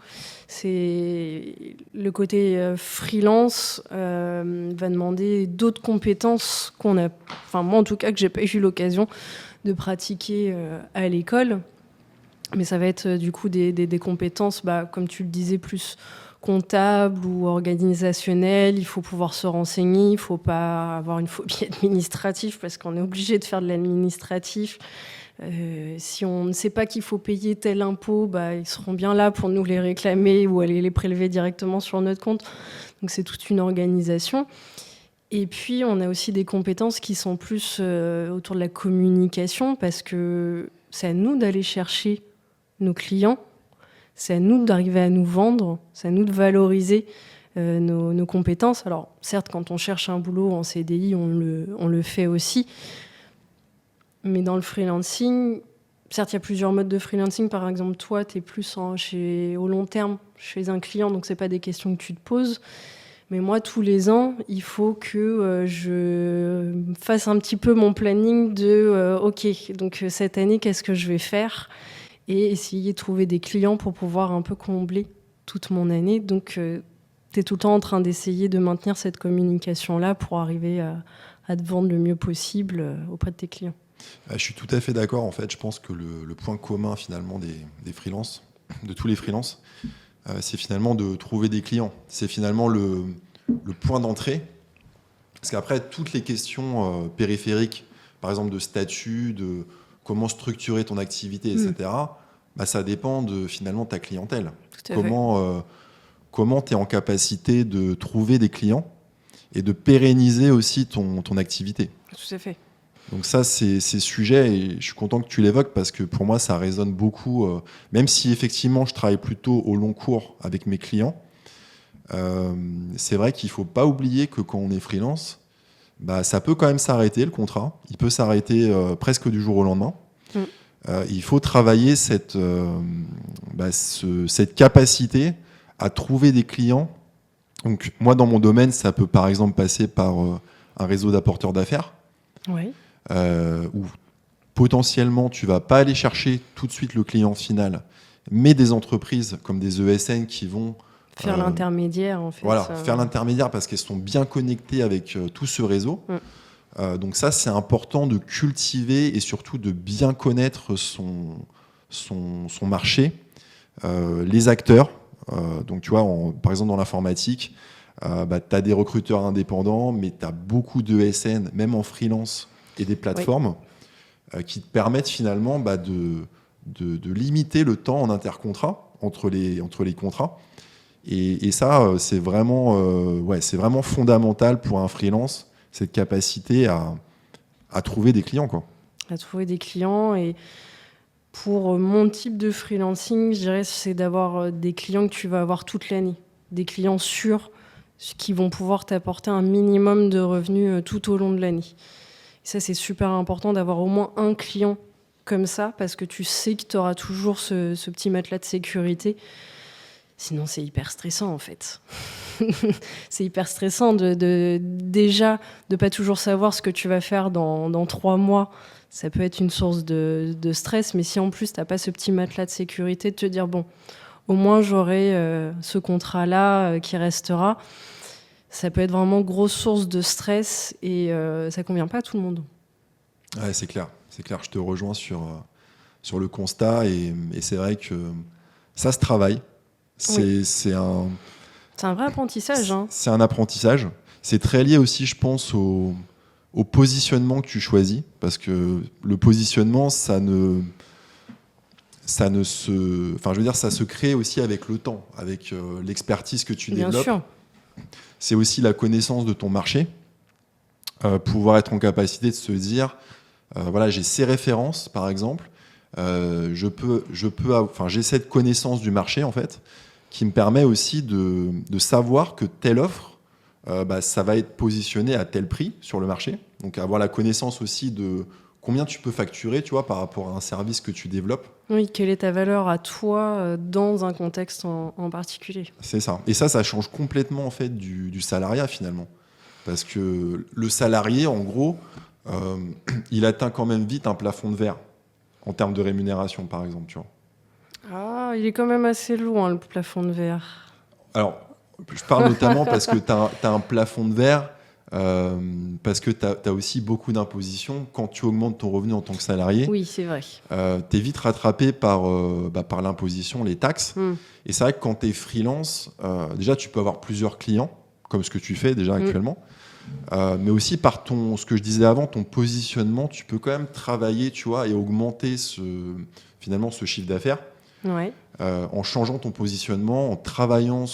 C'est le côté freelance va demander d'autres compétences qu'on a. Enfin, moi, en tout cas, que j'ai pas eu l'occasion de pratiquer à l'école. Mais ça va être du coup des compétences, comme tu le disais, plus comptables ou organisationnelles. Il faut pouvoir se renseigner. Il ne faut pas avoir une phobie administrative parce qu'on est obligé de faire de l'administratif. Si on ne sait pas qu'il faut payer tel impôt, ils seront bien là pour nous les réclamer ou aller les prélever directement sur notre compte. Donc c'est toute une organisation. Et puis on a aussi des compétences qui sont plus autour de la communication, parce que c'est à nous d'aller chercher nos clients, c'est à nous d'arriver à nous vendre, c'est à nous de valoriser nos compétences. Alors certes, quand on cherche un boulot en CDI, on le fait aussi. Mais dans le freelancing, certes, il y a plusieurs modes de freelancing. Par exemple, toi, tu es plus au long terme chez un client, donc ce n'est pas des questions que tu te poses. Mais moi, tous les ans, il faut que je fasse un petit peu mon planning de OK, donc cette année, qu'est-ce que je vais faire? Et essayer de trouver des clients pour pouvoir un peu combler toute mon année. Donc, tu es tout le temps en train d'essayer de maintenir cette communication-là pour arriver à te vendre le mieux possible auprès de tes clients. Je suis tout à fait d'accord. En fait, je pense que le point commun finalement des freelances, de tous les freelances, c'est finalement de trouver des clients. C'est finalement le point d'entrée. Parce qu'après, toutes les questions périphériques, par exemple de statut, de comment structurer ton activité, etc., ça dépend de finalement ta clientèle. Comment tu es en capacité de trouver des clients et de pérenniser aussi ton activité. Tout à fait. Donc ça, c'est sujet, et je suis content que tu l'évoques parce que pour moi, ça résonne beaucoup. Même si effectivement, je travaille plutôt au long cours avec mes clients, c'est vrai qu'il ne faut pas oublier que quand on est freelance, ça peut quand même s'arrêter, le contrat. Il peut s'arrêter presque du jour au lendemain. Il faut travailler cette cette capacité à trouver des clients. Donc, moi, dans mon domaine, ça peut par exemple passer par un réseau d'apporteurs d'affaires, Oui. où potentiellement, tu vas pas aller chercher tout de suite le client final, mais des entreprises comme des ESN qui vont Faire l'intermédiaire, en fait. voilà, faire l'intermédiaire parce qu'elles sont bien connectées avec tout ce réseau. Donc ça, c'est important de cultiver et surtout de bien connaître son marché, les acteurs. Donc tu vois, par exemple dans l'informatique, tu as des recruteurs indépendants, mais tu as beaucoup de SN, même en freelance, et des plateformes qui te permettent finalement de limiter le temps en intercontrat entre les contrats. Et ça, c'est vraiment fondamental pour un freelance, cette capacité à trouver des clients, quoi. À trouver des clients. Et pour mon type de freelancing, je dirais, c'est d'avoir des clients que tu vas avoir toute l'année. Des clients sûrs qui vont pouvoir t'apporter un minimum de revenus tout au long de l'année. Et ça, c'est super important d'avoir au moins un client comme ça, parce que tu sais que tu auras toujours ce petit matelas de sécurité. Sinon, c'est hyper stressant, en fait. C'est hyper stressant déjà de pas toujours savoir ce que tu vas faire dans 3 mois. Ça peut être une source de stress, mais si en plus, tu n'as pas ce petit matelas de sécurité, de te dire, bon, au moins, j'aurai ce contrat-là qui restera, ça peut être vraiment grosse source de stress et ça ne convient pas à tout le monde. Ouais, c'est clair. Je te rejoins sur le constat et c'est vrai que ça se travaille. C'est un vrai apprentissage. C'est un apprentissage. C'est très lié aussi, je pense, au positionnement que tu choisis. Parce que le positionnement, ça se crée aussi avec le temps, avec l'expertise que tu développes. Bien sûr. C'est aussi la connaissance de ton marché. Pouvoir être en capacité de se dire, voilà, j'ai ces références, par exemple. J'ai cette connaissance du marché, en fait, qui me permet aussi de savoir que telle offre, ça va être positionné à tel prix sur le marché. Donc avoir la connaissance aussi de combien tu peux facturer, tu vois, par rapport à un service que tu développes. Oui, quelle est ta valeur à toi dans un contexte en particulier. C'est ça. Et ça change complètement en fait du salariat finalement. Parce que le salarié, en gros, il atteint quand même vite un plafond de verre en termes de rémunération, par exemple, tu vois. Ah, il est quand même assez loin, le plafond de verre. Alors, je parle notamment parce que tu as un plafond de verre, parce que tu as aussi beaucoup d'impositions. Quand tu augmentes ton revenu en tant que salarié, oui, c'est vrai. Tu es vite rattrapé par l'imposition, les taxes. Et c'est vrai que quand tu es freelance, déjà, tu peux avoir plusieurs clients, comme ce que tu fais déjà actuellement. Mais aussi par ce que je disais avant, ton positionnement, tu peux quand même travailler, tu vois, et augmenter finalement ce chiffre d'affaires. Ouais. En changeant ton positionnement, en travaillant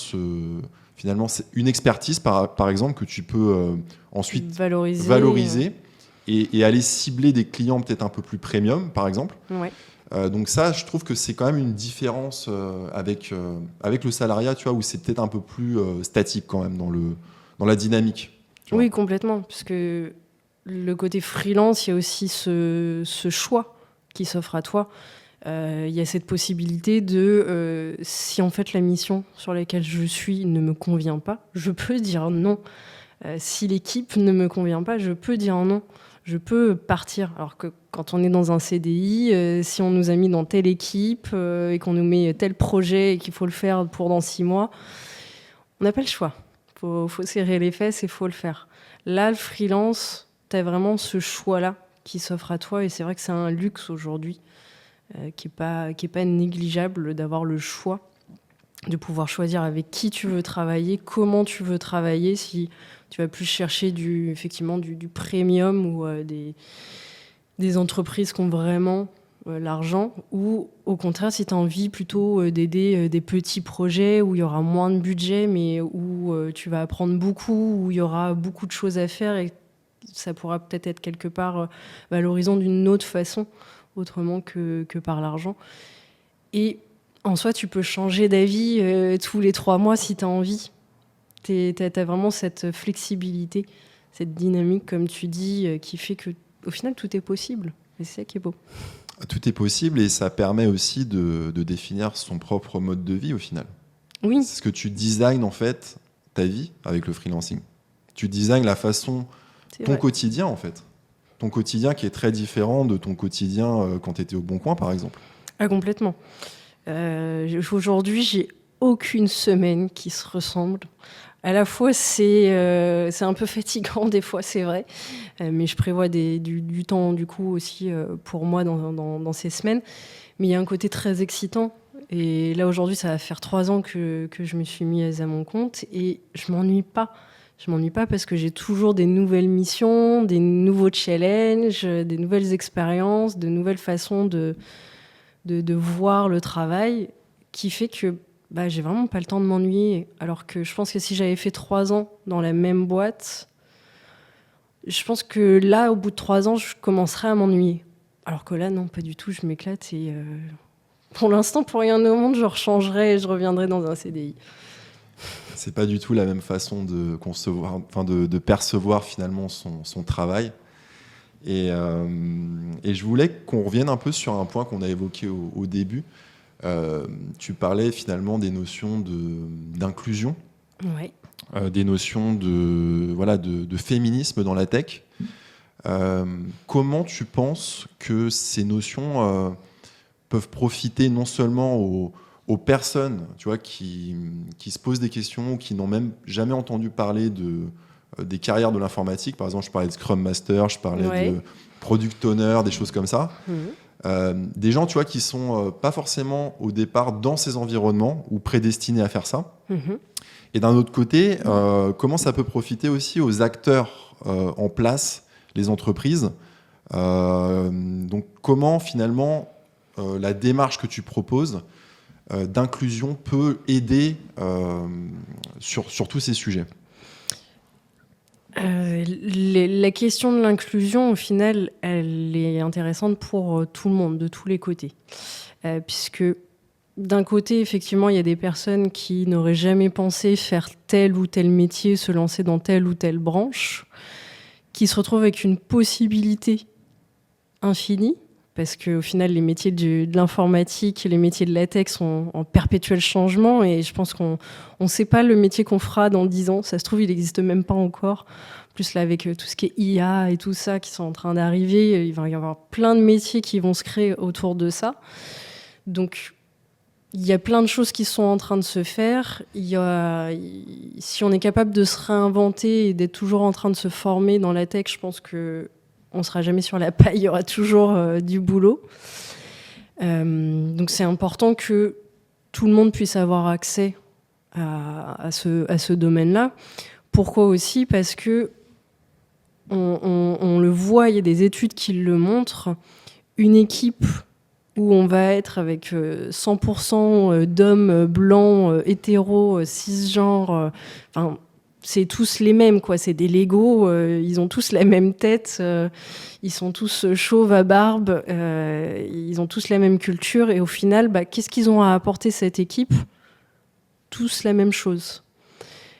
finalement c'est une expertise par exemple que tu peux ensuite valoriser et aller cibler des clients peut-être un peu plus premium par exemple. Ouais. Donc ça, je trouve que c'est quand même une différence avec le salariat, tu vois, où c'est peut-être un peu plus statique quand même dans la dynamique. Oui, complètement, puisque le côté freelance, il y a aussi ce choix qui s'offre à toi. Il y a cette possibilité si en fait la mission sur laquelle je suis ne me convient pas, je peux dire non. Si l'équipe ne me convient pas, je peux dire non. Je peux partir. Alors que quand on est dans un CDI, si on nous a mis dans telle équipe et qu'on nous met tel projet et qu'il faut le faire pour dans 6 mois, on n'a pas le choix. Faut serrer les fesses et il faut le faire. Là, le freelance, tu as vraiment ce choix-là qui s'offre à toi et c'est vrai que c'est un luxe aujourd'hui qui est pas négligeable d'avoir le choix de pouvoir choisir avec qui tu veux travailler, comment tu veux travailler, si tu vas plus chercher effectivement du premium ou des entreprises qui ont vraiment l'argent, ou au contraire si tu as envie plutôt d'aider des petits projets où il y aura moins de budget mais où tu vas apprendre beaucoup, où il y aura beaucoup de choses à faire et ça pourra peut-être être quelque part valorisant d'une autre façon, autrement que par l'argent. Et en soi, tu peux changer d'avis tous les 3 mois si tu as envie. Tu as vraiment cette flexibilité, cette dynamique, comme tu dis, qui fait qu'au final, tout est possible. Et c'est ça qui est beau. Tout est possible et ça permet aussi de définir son propre mode de vie au final. Oui. C'est ce que tu designes en fait ta vie avec le freelancing. Tu designes la façon, ton quotidien en fait. Ton quotidien qui est très différent de ton quotidien quand tu étais au Bon Coin par exemple. Ah, complètement. Aujourd'hui, j'ai aucune semaine qui se ressemble. À la fois, c'est un peu fatigant des fois, c'est vrai, mais je prévois du temps du coup aussi pour moi dans ces semaines. Mais il y a un côté très excitant. Et là, aujourd'hui, ça va faire 3 ans que je me suis mise à mon compte et je m'ennuie pas. Je m'ennuie pas parce que j'ai toujours des nouvelles missions, des nouveaux challenges, des nouvelles expériences, de nouvelles façons de voir le travail qui fait que j'ai vraiment pas le temps de m'ennuyer. Alors que je pense que si j'avais fait 3 ans dans la même boîte, je pense que là, au bout de 3 ans, je commencerais à m'ennuyer. Alors que là, non, pas du tout, je m'éclate et pour l'instant, pour rien au monde, je rechangerais et je reviendrai dans un CDI. C'est pas du tout la même façon de concevoir, enfin de percevoir finalement son travail. Et je voulais qu'on revienne un peu sur un point qu'on a évoqué au début. Tu parlais finalement des notions d'inclusion, Ouais. des notions de féminisme dans la tech. Comment tu penses que ces notions peuvent profiter non seulement aux personnes, tu vois, qui se posent des questions ou qui n'ont même jamais entendu parler des carrières de l'informatique. Par exemple, je parlais de Scrum Master, je parlais de Product Owner, des choses comme ça. Des gens, tu vois, qui sont pas forcément au départ dans ces environnements ou prédestinés à faire ça. Et d'un autre côté, comment ça peut profiter aussi aux acteurs en place, les entreprises. Donc, comment finalement la démarche que tu proposes d'inclusion peut aider sur tous ces sujets? La question de l'inclusion, au final, elle est intéressante pour tout le monde, de tous les côtés. Puisque d'un côté, effectivement, il y a des personnes qui n'auraient jamais pensé faire tel ou tel métier, se lancer dans telle ou telle branche, qui se retrouvent avec une possibilité infinie, parce qu'au final, les métiers de l'informatique, les métiers de la tech sont en perpétuel changement, et je pense qu'on ne sait pas le métier qu'on fera dans 10 ans. Ça se trouve, il n'existe même pas encore. En plus, là, avec tout ce qui est IA et tout ça qui sont en train d'arriver, il va y avoir plein de métiers qui vont se créer autour de ça. Donc, il y a plein de choses qui sont en train de se faire. Si on est capable de se réinventer et d'être toujours en train de se former dans la tech, je pense qu'on ne sera jamais sur la paille, il y aura toujours du boulot. Donc c'est important que tout le monde puisse avoir accès à ce domaine-là. Pourquoi aussi ? Parce que on le voit, il y a des études qui le montrent, une équipe où on va être avec 100% d'hommes blancs, hétéros, cisgenres, c'est tous les mêmes, quoi. C'est des Legos, ils ont tous la même tête, ils sont tous chauves à barbe, ils ont tous la même culture, et au final, qu'est-ce qu'ils ont à apporter cette équipe ? Tous la même chose.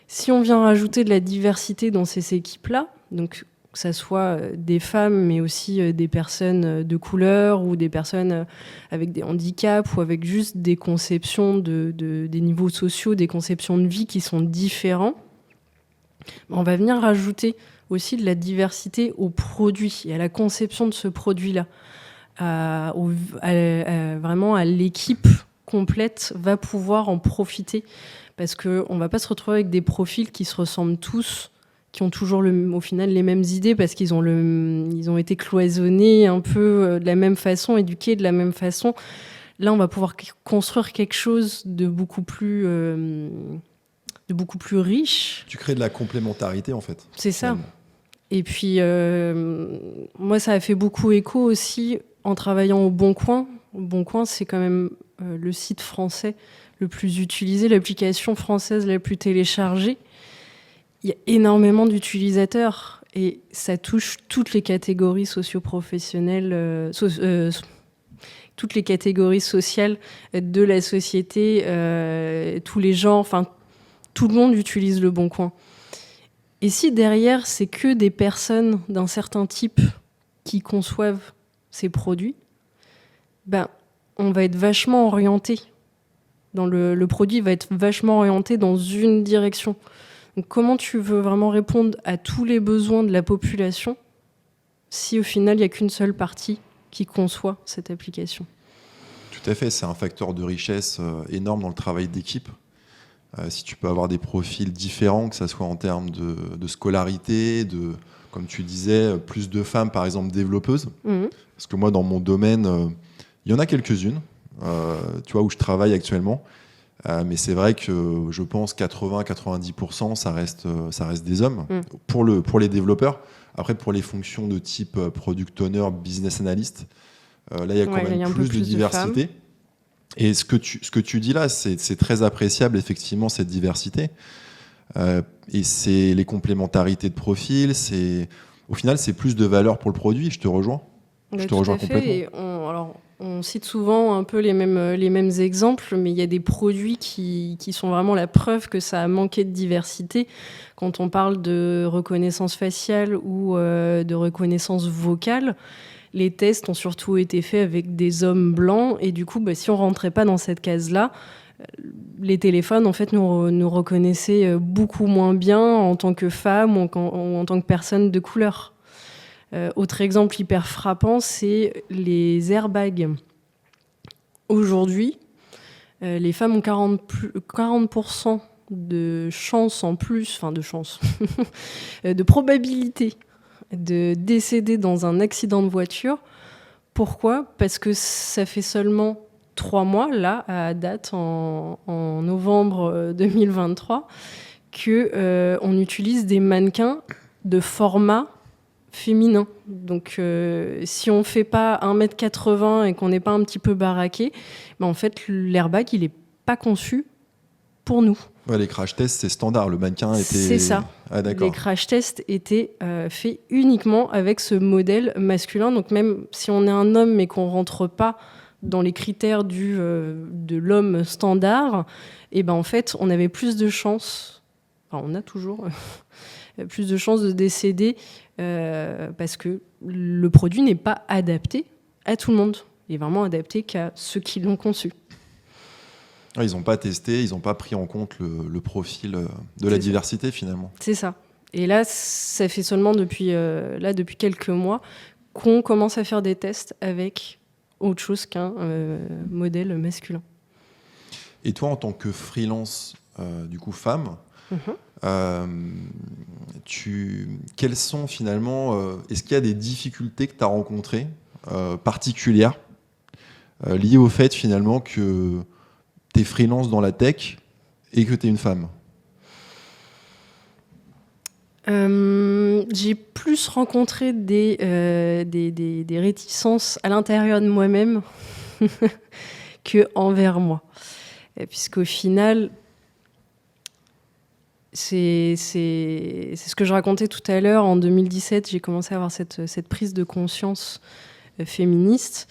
Si on vient rajouter de la diversité dans ces équipes-là, donc que ça soit des femmes, mais aussi des personnes de couleur ou des personnes avec des handicaps ou avec juste des conceptions des niveaux sociaux, des conceptions de vie qui sont différents, on va venir rajouter aussi de la diversité au produit et à la conception de ce produit-là. Vraiment à l'équipe complète va pouvoir en profiter, parce qu'on ne va pas se retrouver avec des profils qui se ressemblent tous, qui ont toujours au final les mêmes idées, parce qu'ils ont été cloisonnés un peu de la même façon, éduqués de la même façon. Là, on va pouvoir construire quelque chose de beaucoup plus riche. Tu crées de la complémentarité, en fait. C'est ça. Et puis, moi, ça a fait beaucoup écho aussi en travaillant au Bon Coin. Au Bon Coin, c'est quand même le site français le plus utilisé, l'application française la plus téléchargée. Il y a énormément d'utilisateurs et ça touche toutes les catégories socio-professionnelles, toutes les catégories sociales de la société, tous les genres, enfin, tout le monde utilise le Bon Coin. Et si derrière, c'est que des personnes d'un certain type qui conçoivent ces produits, On va être vachement orienté. Le produit va être vachement orienté dans une direction. Donc, comment tu veux vraiment répondre à tous les besoins de la population si au final, il n'y a qu'une seule partie qui conçoit cette application ? Tout à fait, c'est un facteur de richesse énorme dans le travail d'équipe. Si tu peux avoir des profils différents, que ce soit en termes de scolarité, comme tu disais, plus de femmes, par exemple, développeuses. Parce que moi, dans mon domaine, il y en a quelques-unes, tu vois, où je travaille actuellement. Mais c'est vrai que je pense 80-90%, ça reste des hommes pour les développeurs. Après, pour les fonctions de type product owner, business analyst, là, il y a quand même plus de diversité. Et ce que tu dis là, c'est très appréciable, effectivement, cette diversité. Et c'est les complémentarités de profil. Au final, c'est plus de valeur pour le produit. Je te rejoins. Je te rejoins complètement. Et on cite souvent un peu les mêmes exemples, mais il y a des produits qui sont vraiment la preuve que ça a manqué de diversité. Quand on parle de reconnaissance faciale ou de reconnaissance vocale, les tests ont surtout été faits avec des hommes blancs. Et du coup, si on ne rentrait pas dans cette case-là, les téléphones, en fait, nous reconnaissaient beaucoup moins bien en tant que femmes ou en tant que personnes de couleur. Autre exemple hyper frappant, c'est les airbags. Aujourd'hui, les femmes ont 40% de chance en plus, de probabilité de décéder dans un accident de voiture. Pourquoi ? Parce que ça fait seulement 3 mois, là, à date, en novembre 2023, qu'on utilise des mannequins de format féminin. Donc, si on ne fait pas 1m80 et qu'on n'est pas un petit peu baraqué, en fait, l'airbag, il n'est pas conçu pour nous. Ouais, les crash tests, c'est standard. Le mannequin était... C'est ça. Ah, d'accord. Les crash tests étaient faits uniquement avec ce modèle masculin. Donc, même si on est un homme mais qu'on ne rentre pas dans les critères de l'homme standard, en fait, on avait plus de chances, on a toujours plus de chances de décéder parce que le produit n'est pas adapté à tout le monde. Il est vraiment adapté qu'à ceux qui l'ont conçu. Ils n'ont pas testé, ils n'ont pas pris en compte le profil de la diversité, finalement. C'est ça. Et là, ça fait seulement depuis quelques mois qu'on commence à faire des tests avec autre chose qu'un modèle masculin. Et toi, en tant que freelance, du coup, femme, quelles sont finalement... est-ce qu'il y a des difficultés que tu as rencontrées, particulières, liées au fait, finalement, que tu es freelance dans la tech et que tu es une femme ? J'ai plus rencontré des réticences à l'intérieur de moi-même qu'envers moi. Puisqu'au final, c'est ce que je racontais tout à l'heure. En 2017, j'ai commencé à avoir cette prise de conscience féministe.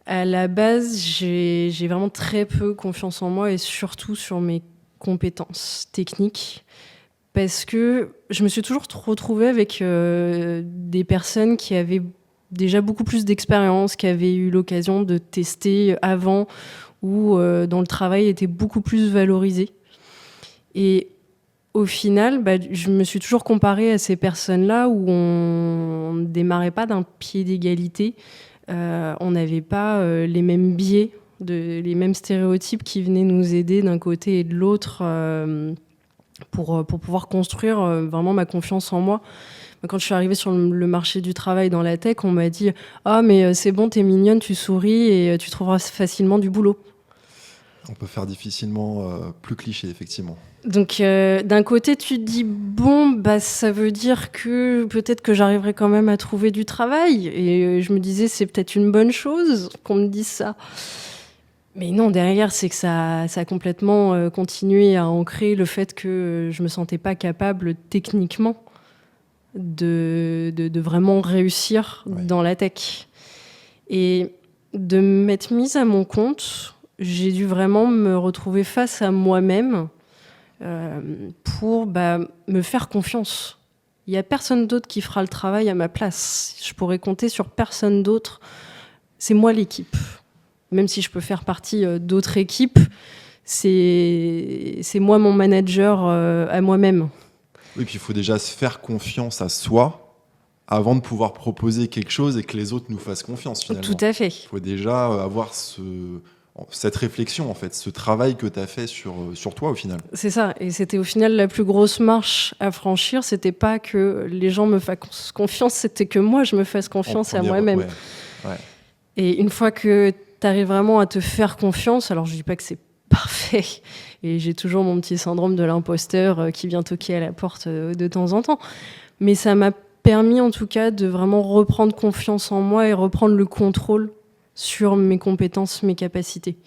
À la base, j'ai vraiment très peu confiance en moi et surtout sur mes compétences techniques. Parce que je me suis toujours retrouvée avec des personnes qui avaient déjà beaucoup plus d'expérience, qui avaient eu l'occasion de tester avant ou dont le travail était beaucoup plus valorisé. Et au final, je me suis toujours comparée à ces personnes-là où on ne démarrait pas d'un pied d'égalité. On n'avait pas les mêmes biais, les mêmes stéréotypes qui venaient nous aider d'un côté et de l'autre pour pouvoir construire vraiment ma confiance en moi. Quand je suis arrivée sur le marché du travail dans la tech, on m'a dit « Ah, mais c'est bon, t'es mignonne, tu souris et tu trouveras facilement du boulot. » On peut faire difficilement plus cliché, effectivement. Donc, d'un côté, tu te dis « Bon, ça veut dire que peut-être que j'arriverai quand même à trouver du travail. » Et je me disais « C'est peut-être une bonne chose qu'on me dise ça. » Mais non, derrière, c'est que ça a complètement continué à ancrer le fait que je ne me sentais pas capable techniquement de vraiment réussir dans la tech. Et de m'être mise à mon compte, j'ai dû vraiment me retrouver face à moi-même pour me faire confiance. Il n'y a personne d'autre qui fera le travail à ma place. Je pourrais compter sur personne d'autre. C'est moi l'équipe. même si je peux faire partie d'autres équipes, c'est moi mon manager à moi-même. Oui, puis il faut déjà se faire confiance à soi avant de pouvoir proposer quelque chose et que les autres nous fassent confiance finalement. Tout à fait. Il faut déjà avoir cette réflexion, en fait, ce travail que tu as fait sur toi au final. C'est ça, et c'était au final la plus grosse marche à franchir, c'était pas que les gens me fassent confiance, c'était que moi je me fasse confiance à moi-même. Ouais. Et une fois que tu arrives vraiment à te faire confiance, alors je dis pas que c'est parfait, et j'ai toujours mon petit syndrome de l'imposteur qui vient toquer à la porte de temps en temps, mais ça m'a permis en tout cas de vraiment reprendre confiance en moi et reprendre le contrôle sur mes compétences, mes capacités.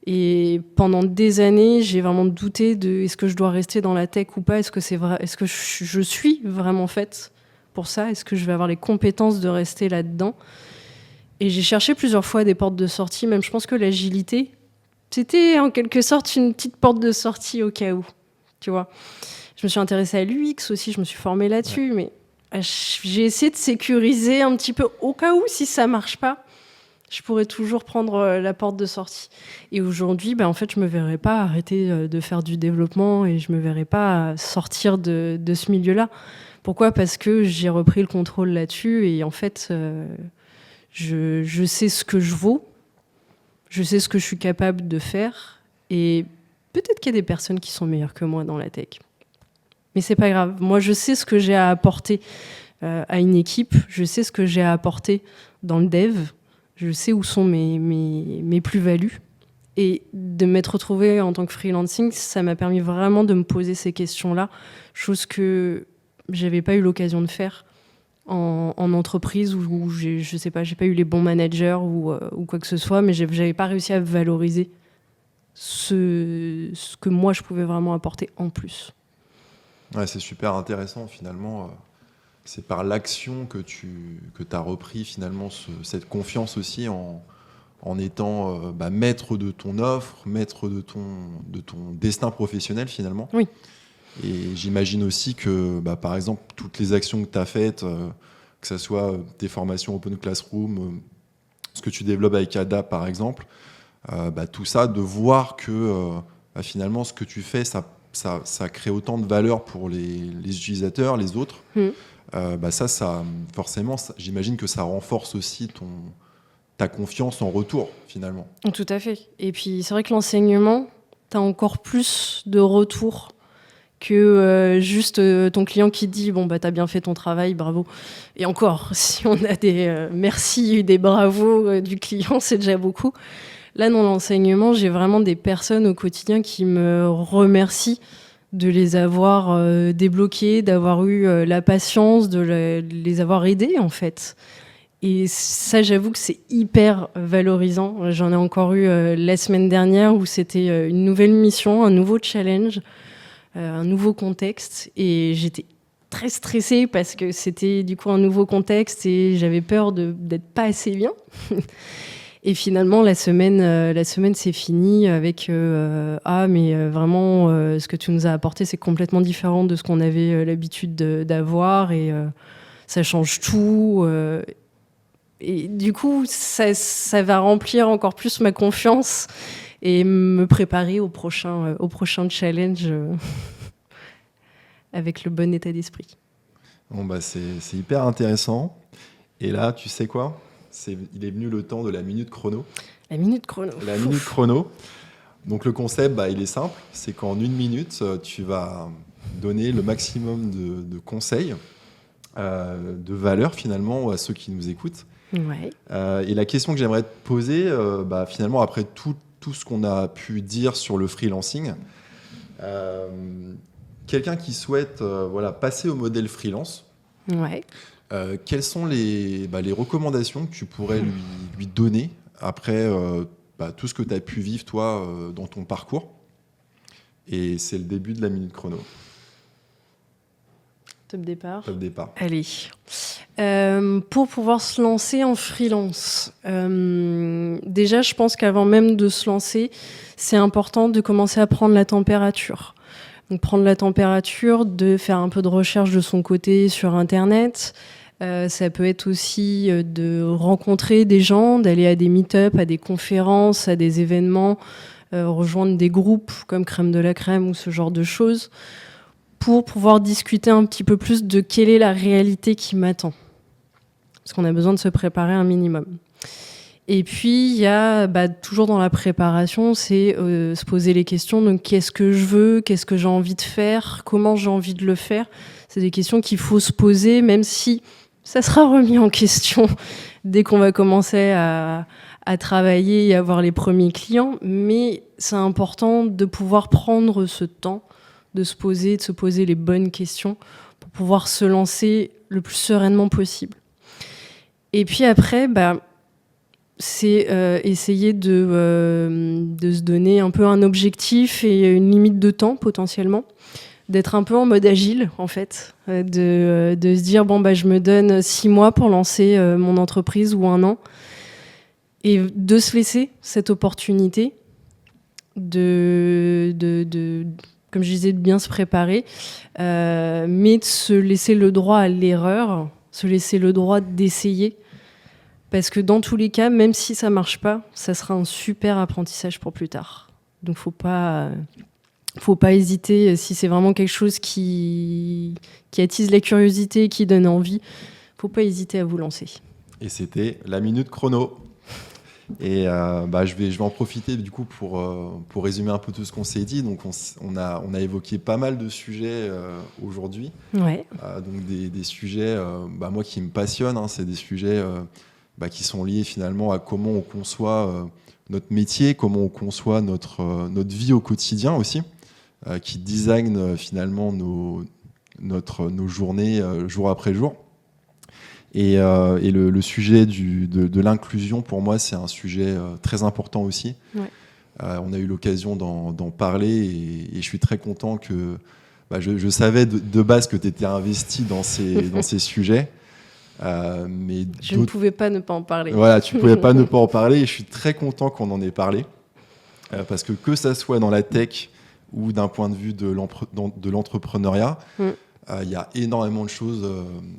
Et pendant des années, j'ai vraiment douté de est-ce que je dois rester dans la tech ou pas, est-ce que c'est vrai, est-ce que je suis vraiment faite pour ça, est-ce que je vais avoir les compétences de rester là-dedans. Et j'ai cherché plusieurs fois des portes de sortie, même je pense que l'agilité, c'était en quelque sorte une petite porte de sortie au cas où, tu vois. Je me suis intéressée à l'UX aussi, je me suis formée là-dessus, mais j'ai essayé de sécuriser un petit peu au cas où, si ça marche pas, je pourrais toujours prendre la porte de sortie. Et aujourd'hui, en fait, je me verrais pas arrêter de faire du développement et je me verrais pas sortir de ce milieu-là. Pourquoi ? Parce que j'ai repris le contrôle là-dessus et en fait, je sais ce que je vaux, je sais ce que je suis capable de faire et peut-être qu'il y a des personnes qui sont meilleures que moi dans la tech. Mais c'est pas grave. Moi, je sais ce que j'ai à apporter à une équipe, je sais ce que j'ai à apporter dans le dev. Je sais où sont mes plus-values. Et de m'être retrouvée en tant que freelancing, ça m'a permis vraiment de me poser ces questions-là, chose que j'avais pas eu l'occasion de faire en entreprise où je sais pas, j'ai pas eu les bons managers ou quoi que ce soit, mais j'avais pas réussi à valoriser ce que moi je pouvais vraiment apporter en plus. Ouais, c'est super intéressant finalement. C'est par l'action que tu as repris finalement cette confiance aussi en étant maître de ton offre, maître de ton destin professionnel finalement. Oui. Et j'imagine aussi que par exemple toutes les actions que tu as faites, que ce soit tes formations Open Classroom, ce que tu développes avec Ada par exemple, tout ça, de voir que finalement ce que tu fais, ça crée autant de valeur pour les utilisateurs, les autres. Ça forcément, j'imagine que ça renforce aussi ta confiance en retour, finalement. Tout à fait. Et puis, c'est vrai que l'enseignement, tu as encore plus de retour que juste ton client qui dit « Bon, t'as bien fait ton travail, bravo ». Et encore, si on a des merci, des bravos du client, c'est déjà beaucoup. Là, dans l'enseignement, j'ai vraiment des personnes au quotidien qui me remercient de les avoir débloqués, d'avoir eu la patience, de les avoir aidés, en fait. Et ça, j'avoue que c'est hyper valorisant. J'en ai encore eu la semaine dernière où c'était une nouvelle mission, un nouveau challenge, un nouveau contexte. Et j'étais très stressée parce que c'était du coup un nouveau contexte et j'avais peur d'être pas assez bien. Et finalement, la semaine s'est finie avec vraiment, ce que tu nous as apporté, c'est complètement différent de ce qu'on avait l'habitude d'avoir et ça change tout. Et du coup, ça va remplir encore plus ma confiance et me préparer au prochain challenge avec le bon état d'esprit. Bon, c'est hyper intéressant. Et là, tu sais quoi ? Il est venu le temps de la minute chrono. La minute chrono. La minute chrono. Donc le concept, il est simple. C'est qu'en 1 minute, tu vas donner le maximum de conseils, de valeur finalement à ceux qui nous écoutent. Ouais. Et la question que j'aimerais te poser, finalement, après tout ce qu'on a pu dire sur le freelancing, quelqu'un qui souhaite passer au modèle freelance, ouais. Quelles sont les recommandations que tu pourrais lui donner après tout ce que tu as pu vivre, toi, dans ton parcours ? Et c'est le début de la minute chrono. Top départ. Top départ. Allez. Pour pouvoir se lancer en freelance, déjà, je pense qu'avant même de se lancer, c'est important de commencer à prendre la température. Donc, prendre la température, de faire un peu de recherche de son côté sur Internet, Ça peut être aussi de rencontrer des gens, d'aller à des meet-up, à des conférences, à des événements, rejoindre des groupes comme Crème de la Crème ou ce genre de choses, pour pouvoir discuter un petit peu plus de quelle est la réalité qui m'attend. Parce qu'on a besoin de se préparer un minimum. Et puis, il y a toujours dans la préparation, c'est se poser les questions. Donc, qu'est-ce que je veux ? Qu'est-ce que j'ai envie de faire ? Comment j'ai envie de le faire ? C'est des questions qu'il faut se poser, même si ça sera remis en question dès qu'on va commencer à travailler et avoir les premiers clients. Mais c'est important de pouvoir prendre ce temps, de se poser les bonnes questions pour pouvoir se lancer le plus sereinement possible. Et puis après, c'est essayer de se donner un peu un objectif et une limite de temps potentiellement, d'être un peu en mode agile en fait, de se dire je me donne 6 mois pour lancer mon entreprise ou 1 an, et de se laisser cette opportunité de comme je disais, de bien se préparer, mais de se laisser le droit à l'erreur, se laisser le droit d'essayer. Parce que dans tous les cas, même si ça marche pas, ça sera un super apprentissage pour plus tard. Donc faut pas hésiter. Si c'est vraiment quelque chose qui attise la curiosité, qui donne envie, faut pas hésiter à vous lancer. Et c'était la minute chrono. Et je vais en profiter du coup pour résumer un peu tout ce qu'on s'est dit. Donc on a évoqué pas mal de sujets aujourd'hui. Ouais. Donc des sujets moi qui me passionnent. C'est des sujets qui sont liés finalement à comment on conçoit notre métier, comment on conçoit notre vie au quotidien aussi, qui design finalement nos journées jour après jour. Et le sujet de l'inclusion, pour moi, c'est un sujet très important aussi. Ouais. On a eu l'occasion d'en parler et je suis très content que... je savais de base que tu étais investi dans ces sujets. Mais je ne pouvais pas ne pas en parler. Voilà, tu ne pouvais pas ne pas en parler et je suis très content qu'on en ait parlé. Parce que ça soit dans la tech ou d'un point de vue de l'entrepreneuriat, il y a énormément de choses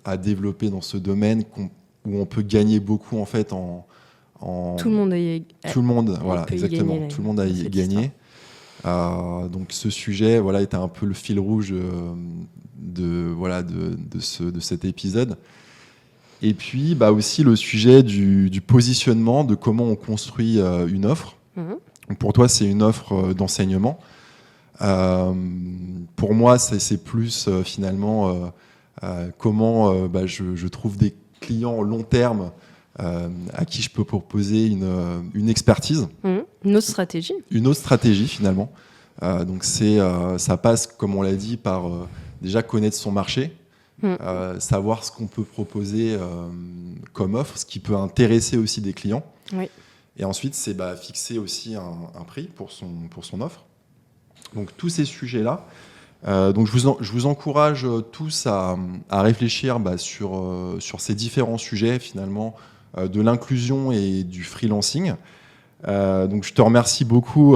à développer dans ce domaine où on peut gagner beaucoup en fait Tout le monde tout le monde, voilà, exactement. Tout le monde a y gagné. Donc ce sujet, était un peu le fil rouge de cet épisode. Et puis aussi le sujet du positionnement, de comment on construit une offre. Donc, pour toi, c'est une offre d'enseignement. Pour moi, c'est plus finalement comment je trouve des clients long terme à qui je peux proposer une expertise. Une autre stratégie. Une autre stratégie finalement. Donc ça passe, comme on l'a dit, par déjà connaître son marché, savoir ce qu'on peut proposer comme offre, ce qui peut intéresser aussi des clients. Oui. Et ensuite, c'est fixer aussi un prix pour son offre. Donc tous ces sujets-là. Donc je vous encourage tous à réfléchir sur ces différents sujets finalement de l'inclusion et du freelancing. Donc je te remercie beaucoup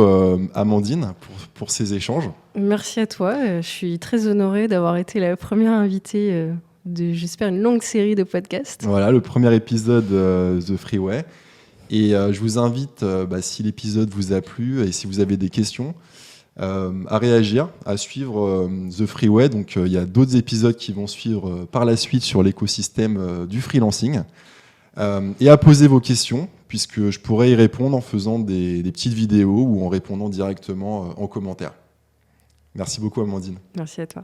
Amandine pour ces échanges. Merci à toi. Je suis très honorée d'avoir été la première invitée de, j'espère, une longue série de podcasts. Voilà, le premier épisode The Freeway. Et je vous invite, si l'épisode vous a plu et si vous avez des questions, à réagir, à suivre The Freeway. Donc il y a d'autres épisodes qui vont suivre par la suite sur l'écosystème du freelancing. Et à poser vos questions, puisque je pourrais y répondre en faisant des petites vidéos ou en répondant directement en commentaire. Merci beaucoup Amandine. Merci à toi.